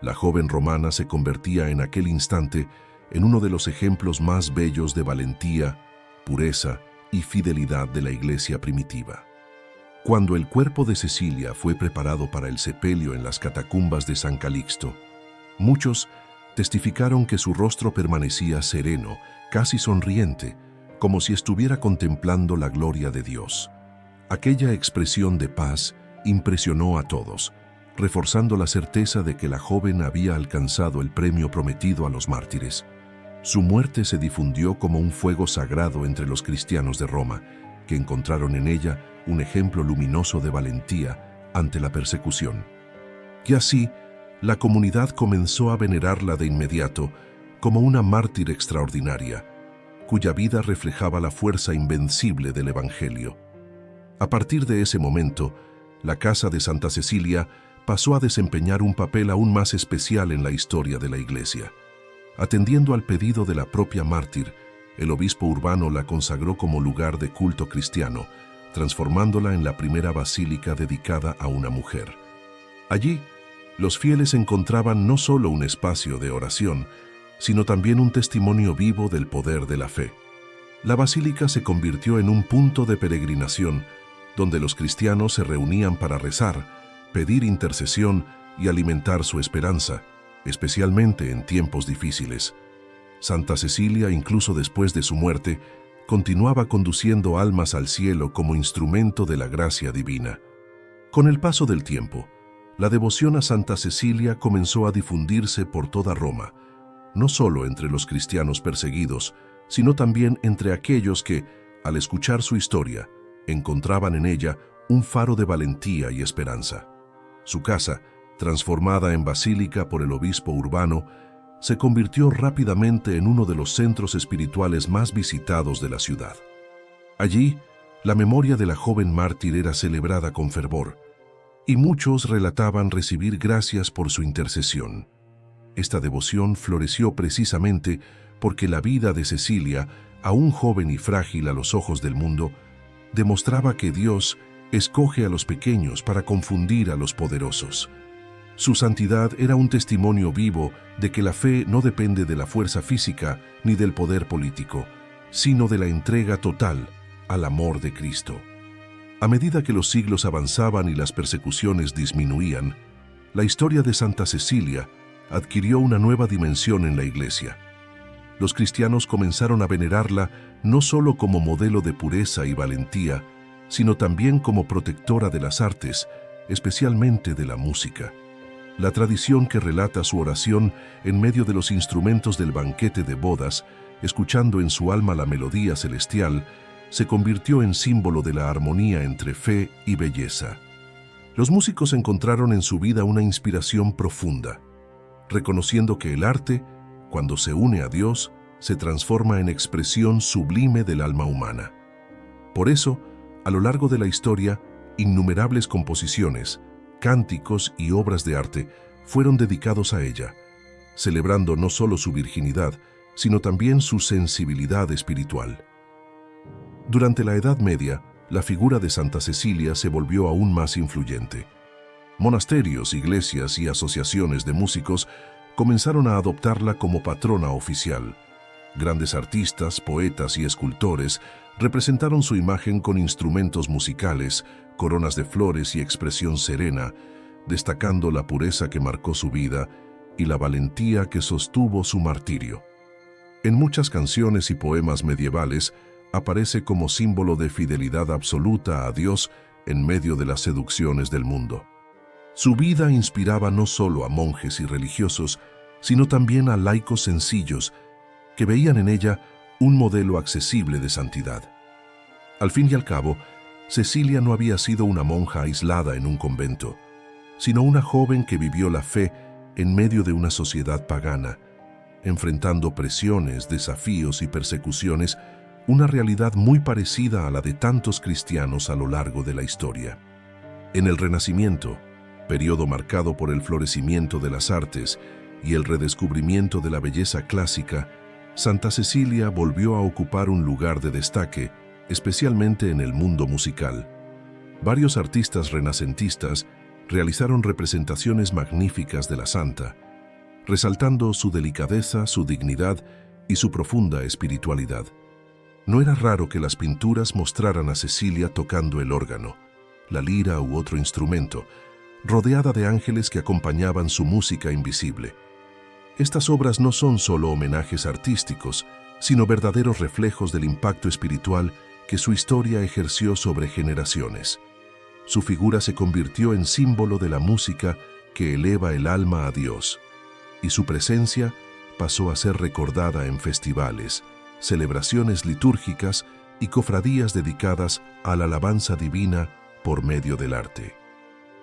La joven romana se convertía en aquel instante en uno de los ejemplos más bellos de valentía, pureza y fidelidad de la Iglesia primitiva. Cuando el cuerpo de Cecilia fue preparado para el sepelio en las catacumbas de San Calixto, muchos testificaron que su rostro permanecía sereno, casi sonriente, como si estuviera contemplando la gloria de Dios. Aquella expresión de paz impresionó a todos, reforzando la certeza de que la joven había alcanzado el premio prometido a los mártires. Su muerte se difundió como un fuego sagrado entre los cristianos de Roma, que encontraron en ella un ejemplo luminoso de valentía ante la persecución. Y así, la comunidad comenzó a venerarla de inmediato como una mártir extraordinaria, cuya vida reflejaba la fuerza invencible del Evangelio. A partir de ese momento, la casa de Santa Cecilia pasó a desempeñar un papel aún más especial en la historia de la Iglesia. Atendiendo al pedido de la propia mártir, el obispo Urbano la consagró como lugar de culto cristiano, transformándola en la primera basílica dedicada a una mujer. Allí, los fieles encontraban no solo un espacio de oración, sino también un testimonio vivo del poder de la fe. La basílica se convirtió en un punto de peregrinación, donde los cristianos se reunían para rezar, pedir intercesión y alimentar su esperanza, especialmente en tiempos difíciles. Santa Cecilia, incluso después de su muerte, continuaba conduciendo almas al cielo como instrumento de la gracia divina. Con el paso del tiempo, la devoción a Santa Cecilia comenzó a difundirse por toda Roma, no solo entre los cristianos perseguidos, sino también entre aquellos que, al escuchar su historia, encontraban en ella un faro de valentía y esperanza. Su casa, transformada en basílica por el obispo Urbano, se convirtió rápidamente en uno de los centros espirituales más visitados de la ciudad. Allí, la memoria de la joven mártir era celebrada con fervor, y muchos relataban recibir gracias por su intercesión. Esta devoción floreció precisamente porque la vida de Cecilia, aún joven y frágil a los ojos del mundo, demostraba que Dios escoge a los pequeños para confundir a los poderosos. Su santidad era un testimonio vivo de que la fe no depende de la fuerza física ni del poder político, sino de la entrega total al amor de Cristo. A medida que los siglos avanzaban y las persecuciones disminuían, la historia de Santa Cecilia adquirió una nueva dimensión en la Iglesia. Los cristianos comenzaron a venerarla no solo como modelo de pureza y valentía, sino también como protectora de las artes, especialmente de la música. La tradición que relata su oración en medio de los instrumentos del banquete de bodas, escuchando en su alma la melodía celestial, se convirtió en símbolo de la armonía entre fe y belleza. Los músicos encontraron en su vida una inspiración profunda, reconociendo que el arte, cuando se une a Dios, se transforma en expresión sublime del alma humana. Por eso, a lo largo de la historia, innumerables composiciones, cánticos y obras de arte fueron dedicados a ella, celebrando no solo su virginidad, sino también su sensibilidad espiritual. Durante la Edad Media, la figura de Santa Cecilia se volvió aún más influyente. Monasterios, iglesias y asociaciones de músicos comenzaron a adoptarla como patrona oficial. Grandes artistas, poetas y escultores representaron su imagen con instrumentos musicales, coronas de flores y expresión serena, destacando la pureza que marcó su vida y la valentía que sostuvo su martirio. En muchas canciones y poemas medievales aparece como símbolo de fidelidad absoluta a Dios en medio de las seducciones del mundo. Su vida inspiraba no solo a monjes y religiosos, sino también a laicos sencillos que veían en ella un modelo accesible de santidad. Al fin y al cabo, Cecilia no había sido una monja aislada en un convento, sino una joven que vivió la fe en medio de una sociedad pagana, enfrentando presiones, desafíos y persecuciones, una realidad muy parecida a la de tantos cristianos a lo largo de la historia. En el Renacimiento, periodo marcado por el florecimiento de las artes y el redescubrimiento de la belleza clásica, Santa Cecilia volvió a ocupar un lugar de destaque, especialmente en el mundo musical. Varios artistas renacentistas realizaron representaciones magníficas de la santa, resaltando su delicadeza, su dignidad y su profunda espiritualidad. No era raro que las pinturas mostraran a Cecilia tocando el órgano, la lira u otro instrumento, rodeada de ángeles que acompañaban su música invisible. Estas obras no son solo homenajes artísticos, sino verdaderos reflejos del impacto espiritual que su historia ejerció sobre generaciones. Su figura se convirtió en símbolo de la música que eleva el alma a Dios, y su presencia pasó a ser recordada en festivales, celebraciones litúrgicas y cofradías dedicadas a la alabanza divina por medio del arte.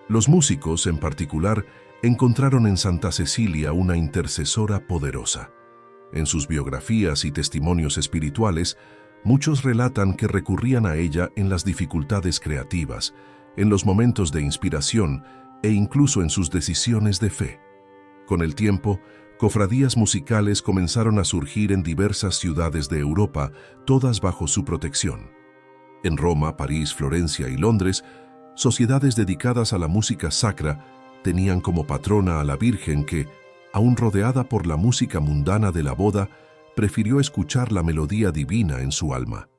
Los músicos, en particular, encontraron en Santa Cecilia una intercesora poderosa. En sus biografías y testimonios espirituales, muchos relatan que recurrían a ella en las dificultades creativas, en los momentos de inspiración e incluso en sus decisiones de fe. Con el tiempo, cofradías musicales comenzaron a surgir en diversas ciudades de Europa, todas bajo su protección. En Roma, París, Florencia y Londres, sociedades dedicadas a la música sacra tenían como patrona a la Virgen que, aún rodeada por la música mundana de la boda, prefirió escuchar la melodía divina en su alma.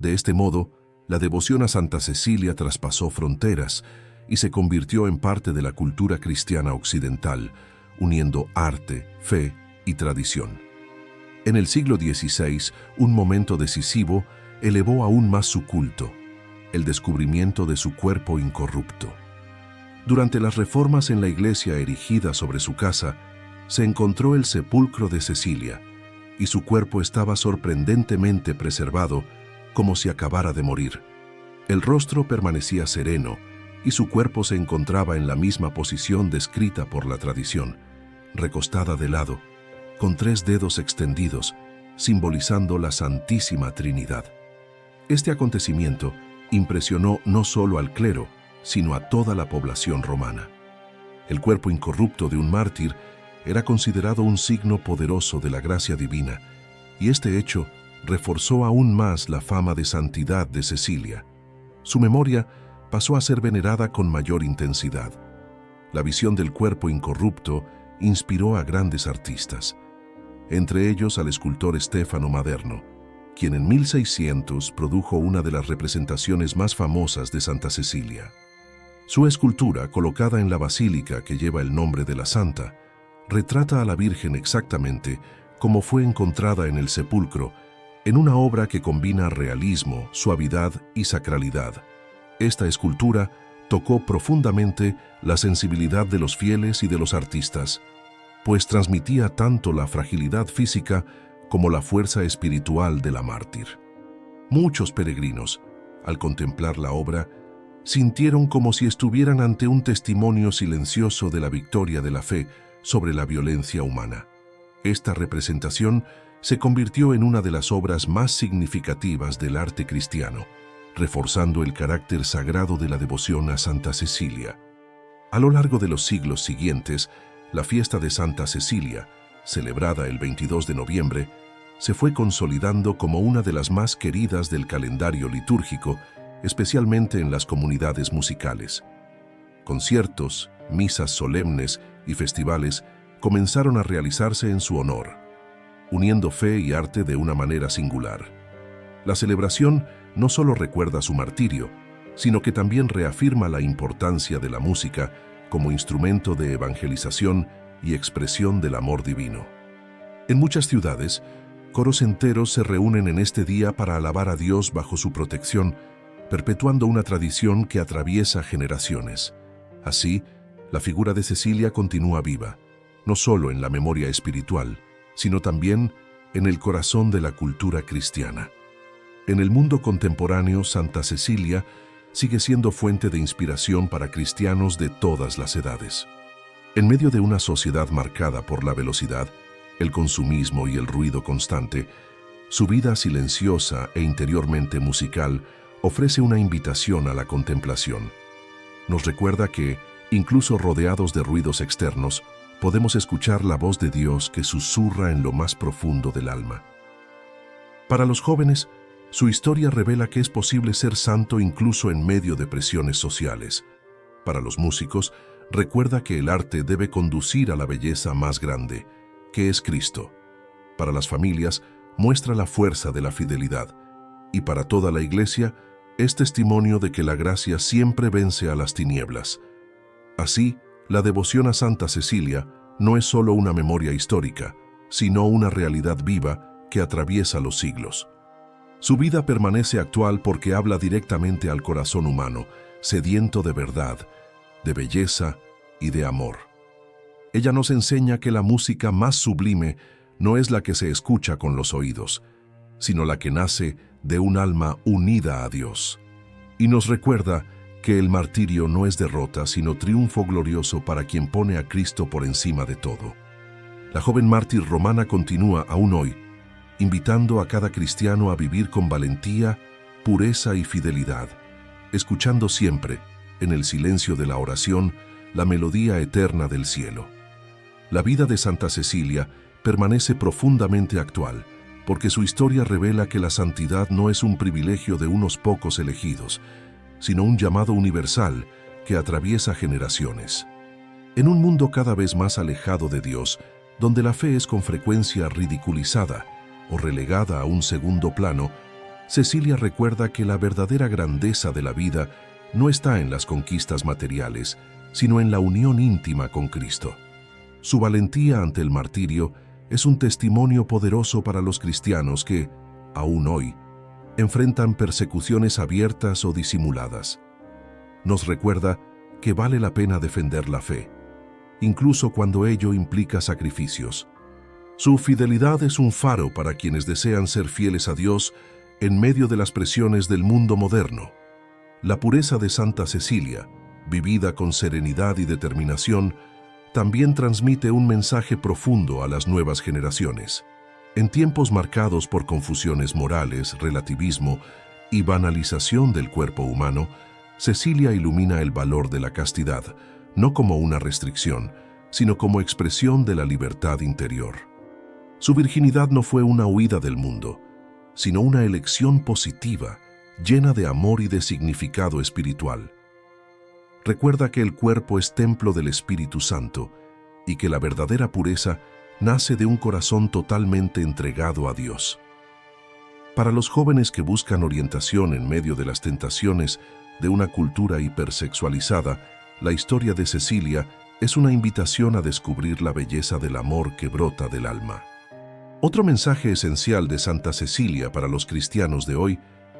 De este modo, la devoción a Santa Cecilia traspasó fronteras y se convirtió en parte de la cultura cristiana occidental, uniendo arte, fe y tradición. En el siglo XVI, un momento decisivo elevó aún más su culto: el descubrimiento de su cuerpo incorrupto. Durante las reformas en la iglesia erigida sobre su casa, se encontró el sepulcro de Cecilia, y su cuerpo estaba sorprendentemente preservado, como si acabara de morir. El rostro permanecía sereno, y su cuerpo se encontraba en la misma posición descrita por la tradición, recostada de lado, con 3 dedos extendidos, simbolizando la Santísima Trinidad. Este acontecimiento impresionó no solo al clero, sino a toda la población romana. El cuerpo incorrupto de un mártir era considerado un signo poderoso de la gracia divina, y este hecho reforzó aún más la fama de santidad de Cecilia. Su memoria pasó a ser venerada con mayor intensidad. La visión del cuerpo incorrupto inspiró a grandes artistas, entre ellos al escultor Stefano Maderno, quien en 1600 produjo una de las representaciones más famosas de Santa Cecilia. Su escultura, colocada en la basílica que lleva el nombre de la santa, retrata a la Virgen exactamente como fue encontrada en el sepulcro, en una obra que combina realismo, suavidad y sacralidad. Esta escultura tocó profundamente la sensibilidad de los fieles y de los artistas, pues transmitía tanto la fragilidad física como la fuerza espiritual de la mártir. Muchos peregrinos, al contemplar la obra, sintieron como si estuvieran ante un testimonio silencioso de la victoria de la fe sobre la violencia humana. Esta representación se convirtió en una de las obras más significativas del arte cristiano, reforzando el carácter sagrado de la devoción a Santa Cecilia. A lo largo de los siglos siguientes, la fiesta de Santa Cecilia, celebrada el 22 de noviembre, se fue consolidando como una de las más queridas del calendario litúrgico, especialmente en las comunidades musicales. Conciertos, misas solemnes y festivales comenzaron a realizarse en su honor, uniendo fe y arte de una manera singular. La celebración no solo recuerda su martirio, sino que también reafirma la importancia de la música como instrumento de evangelización y expresión del amor divino. En muchas ciudades, coros enteros se reúnen en este día para alabar a Dios bajo su protección, perpetuando una tradición que atraviesa generaciones. Así, la figura de Cecilia continúa viva, no solo en la memoria espiritual, sino también en el corazón de la cultura cristiana. En el mundo contemporáneo, Santa Cecilia sigue siendo fuente de inspiración para cristianos de todas las edades. En medio de una sociedad marcada por la velocidad, el consumismo y el ruido constante, su vida silenciosa e interiormente musical ofrece una invitación a la contemplación. Nos recuerda que, incluso rodeados de ruidos externos, podemos escuchar la voz de Dios que susurra en lo más profundo del alma. Para los jóvenes, su historia revela que es posible ser santo incluso en medio de presiones sociales. Para los músicos, recuerda que el arte debe conducir a la belleza más grande, que es Cristo. Para las familias, muestra la fuerza de la fidelidad. Y para toda la Iglesia, es testimonio de que la gracia siempre vence a las tinieblas. Así, la devoción a Santa Cecilia no es solo una memoria histórica, sino una realidad viva que atraviesa los siglos. Su vida permanece actual porque habla directamente al corazón humano, sediento de verdad, de belleza y de amor. Ella nos enseña que la música más sublime no es la que se escucha con los oídos, sino la que nace de un alma unida a Dios. Y nos recuerda que el martirio no es derrota, sino triunfo glorioso para quien pone a Cristo por encima de todo. La joven mártir romana continúa aún hoy, invitando a cada cristiano a vivir con valentía, pureza y fidelidad, escuchando siempre, en el silencio de la oración, la melodía eterna del cielo. La vida de Santa Cecilia permanece profundamente actual, porque su historia revela que la santidad no es un privilegio de unos pocos elegidos, sino un llamado universal que atraviesa generaciones. En un mundo cada vez más alejado de Dios, donde la fe es con frecuencia ridiculizada o relegada a un segundo plano, Cecilia recuerda que la verdadera grandeza de la vida no está en las conquistas materiales, sino en la unión íntima con Cristo. Su valentía ante el martirio es un testimonio poderoso para los cristianos que, aún hoy, enfrentan persecuciones abiertas o disimuladas. Nos recuerda que vale la pena defender la fe, incluso cuando ello implica sacrificios. Su fidelidad es un faro para quienes desean ser fieles a Dios en medio de las presiones del mundo moderno. La pureza de Santa Cecilia, vivida con serenidad y determinación, también transmite un mensaje profundo a las nuevas generaciones. En tiempos marcados por confusiones morales, relativismo y banalización del cuerpo humano, Cecilia ilumina el valor de la castidad, no como una restricción, sino como expresión de la libertad interior. Su virginidad no fue una huida del mundo, sino una elección positiva, llena de amor y de significado espiritual. Recuerda que el cuerpo es templo del Espíritu Santo y que la verdadera pureza nace de un corazón totalmente entregado a Dios. Para los jóvenes que buscan orientación en medio de las tentaciones de una cultura hipersexualizada, la historia de Cecilia es una invitación a descubrir la belleza del amor que brota del alma. Otro mensaje esencial de Santa Cecilia para los cristianos de hoy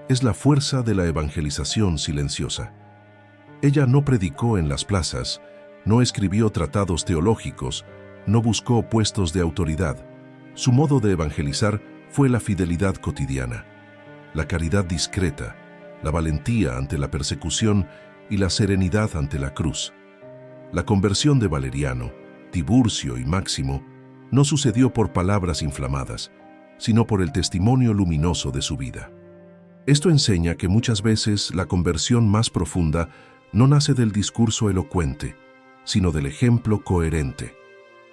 es la fuerza de la evangelización silenciosa. Ella no predicó en las plazas, no escribió tratados teológicos, no buscó puestos de autoridad. Su modo de evangelizar fue la fidelidad cotidiana, la caridad discreta, la valentía ante la persecución y la serenidad ante la cruz. La conversión de Valeriano, Tiburcio y Máximo no sucedió por palabras inflamadas, sino por el testimonio luminoso de su vida. Esto enseña que muchas veces la conversión más profunda no nace del discurso elocuente, sino del ejemplo coherente.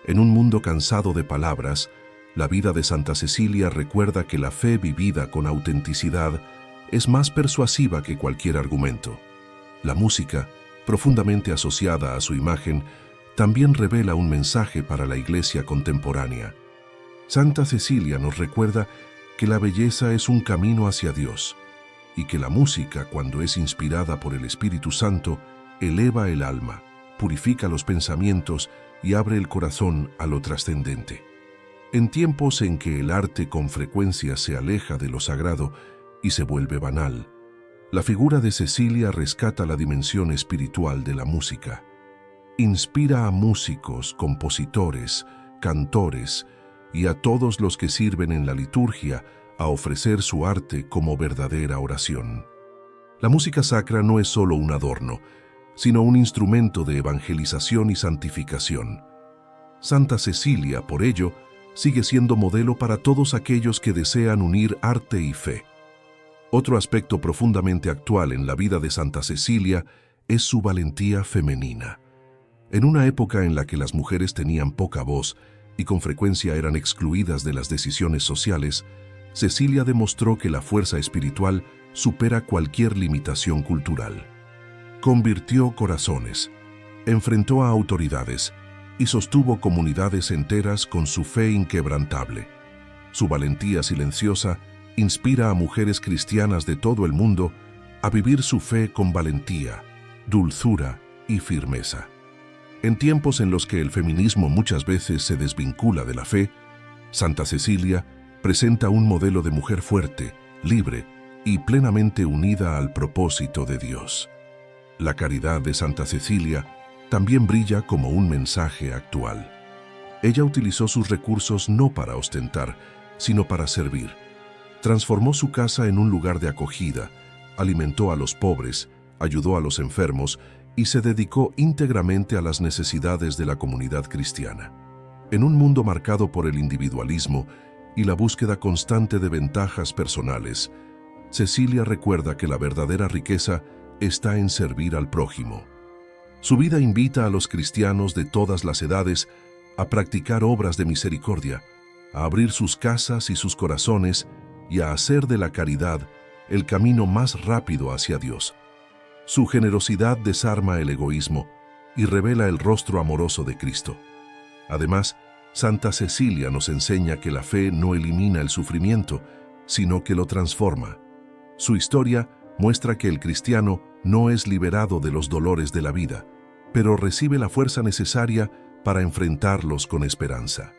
En un mundo cansado de palabras, la vida de Santa Cecilia recuerda que la fe vivida con autenticidad es más persuasiva que cualquier argumento. La música, profundamente asociada a su imagen, también revela un mensaje para la Iglesia contemporánea. Santa Cecilia nos recuerda que la belleza es un camino hacia Dios y que la música, cuando es inspirada por el Espíritu Santo, eleva el alma, purifica los pensamientos y abre el corazón a lo trascendente. En tiempos en que el arte con frecuencia se aleja de lo sagrado y se vuelve banal, la figura de Cecilia rescata la dimensión espiritual de la música. Inspira a músicos, compositores, cantores y a todos los que sirven en la liturgia a ofrecer su arte como verdadera oración. La música sacra no es solo un adorno, sino un instrumento de evangelización y santificación. Santa Cecilia, por ello, sigue siendo modelo para todos aquellos que desean unir arte y fe. Otro aspecto profundamente actual en la vida de Santa Cecilia es su valentía femenina. En una época en la que las mujeres tenían poca voz y con frecuencia eran excluidas de las decisiones sociales, Cecilia demostró que la fuerza espiritual supera cualquier limitación cultural. Convirtió corazones, enfrentó a autoridades y sostuvo comunidades enteras con su fe inquebrantable. Su valentía silenciosa inspira a mujeres cristianas de todo el mundo a vivir su fe con valentía, dulzura y firmeza. En tiempos en los que el feminismo muchas veces se desvincula de la fe, Santa Cecilia presenta un modelo de mujer fuerte, libre y plenamente unida al propósito de Dios. La caridad de Santa Cecilia también brilla como un mensaje actual. Ella utilizó sus recursos no para ostentar, sino para servir. Transformó su casa en un lugar de acogida, alimentó a los pobres, ayudó a los enfermos y se dedicó íntegramente a las necesidades de la comunidad cristiana. En un mundo marcado por el individualismo y la búsqueda constante de ventajas personales, Cecilia recuerda que la verdadera riqueza está en servir al prójimo. Su vida invita a los cristianos de todas las edades a practicar obras de misericordia, a abrir sus casas y sus corazones y a hacer de la caridad el camino más rápido hacia Dios. Su generosidad desarma el egoísmo y revela el rostro amoroso de Cristo. Además, Santa Cecilia nos enseña que la fe no elimina el sufrimiento, sino que lo transforma. Su historia muestra que el cristiano no es liberado de los dolores de la vida, pero recibe la fuerza necesaria para enfrentarlos con esperanza.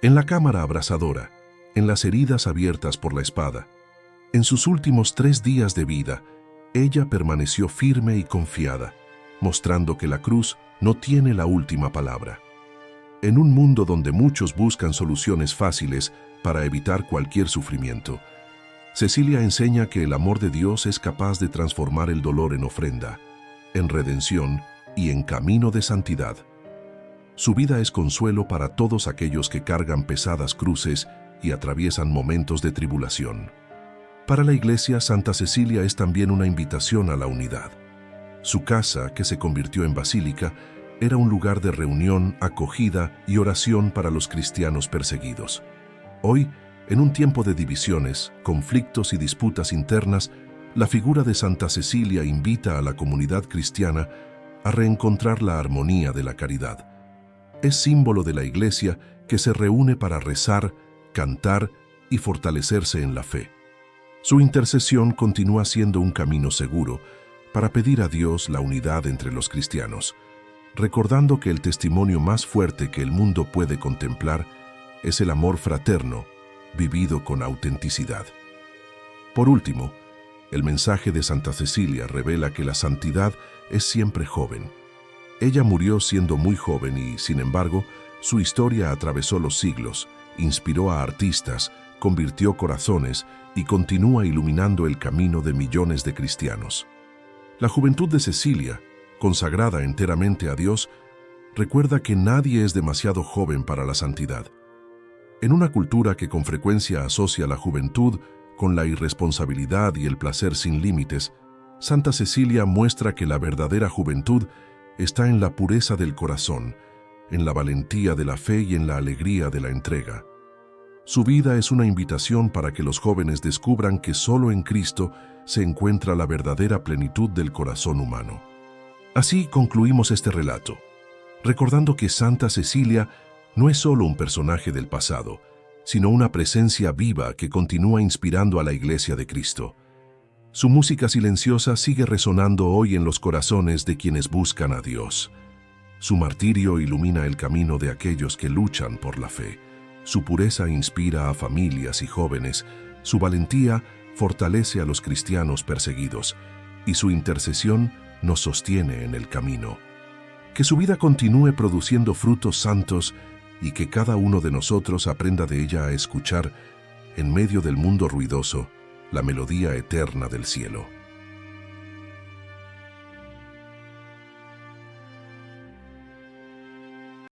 En la cámara abrasadora, en las heridas abiertas por la espada, en sus últimos 3 días de vida, ella permaneció firme y confiada, mostrando que la cruz no tiene la última palabra. En un mundo donde muchos buscan soluciones fáciles para evitar cualquier sufrimiento, Cecilia enseña que el amor de Dios es capaz de transformar el dolor en ofrenda, en redención y en camino de santidad. Su vida es consuelo para todos aquellos que cargan pesadas cruces y atraviesan momentos de tribulación. Para la Iglesia, Santa Cecilia es también una invitación a la unidad. Su casa, que se convirtió en basílica, era un lugar de reunión, acogida y oración para los cristianos perseguidos. Hoy, en un tiempo de divisiones, conflictos y disputas internas, la figura de Santa Cecilia invita a la comunidad cristiana a reencontrar la armonía de la caridad. Es símbolo de la Iglesia que se reúne para rezar, cantar y fortalecerse en la fe. Su intercesión continúa siendo un camino seguro para pedir a Dios la unidad entre los cristianos, recordando que el testimonio más fuerte que el mundo puede contemplar es el amor fraterno, vivido con autenticidad. Por último, el mensaje de Santa Cecilia revela que la santidad es siempre joven. Ella murió siendo muy joven y, sin embargo, su historia atravesó los siglos, inspiró a artistas, convirtió corazones y continúa iluminando el camino de millones de cristianos. La juventud de Cecilia, consagrada enteramente a Dios, recuerda que nadie es demasiado joven para la santidad. En una cultura que con frecuencia asocia la juventud con la irresponsabilidad y el placer sin límites, Santa Cecilia muestra que la verdadera juventud está en la pureza del corazón, en la valentía de la fe y en la alegría de la entrega. Su vida es una invitación para que los jóvenes descubran que solo en Cristo se encuentra la verdadera plenitud del corazón humano. Así concluimos este relato, recordando que Santa Cecilia no es solo un personaje del pasado, sino una presencia viva que continúa inspirando a la Iglesia de Cristo. Su música silenciosa sigue resonando hoy en los corazones de quienes buscan a Dios. Su martirio ilumina el camino de aquellos que luchan por la fe. Su pureza inspira a familias y jóvenes, su valentía fortalece a los cristianos perseguidos y su intercesión nos sostiene en el camino. Que su vida continúe produciendo frutos santos y que cada uno de nosotros aprenda de ella a escuchar, en medio del mundo ruidoso, la melodía eterna del cielo.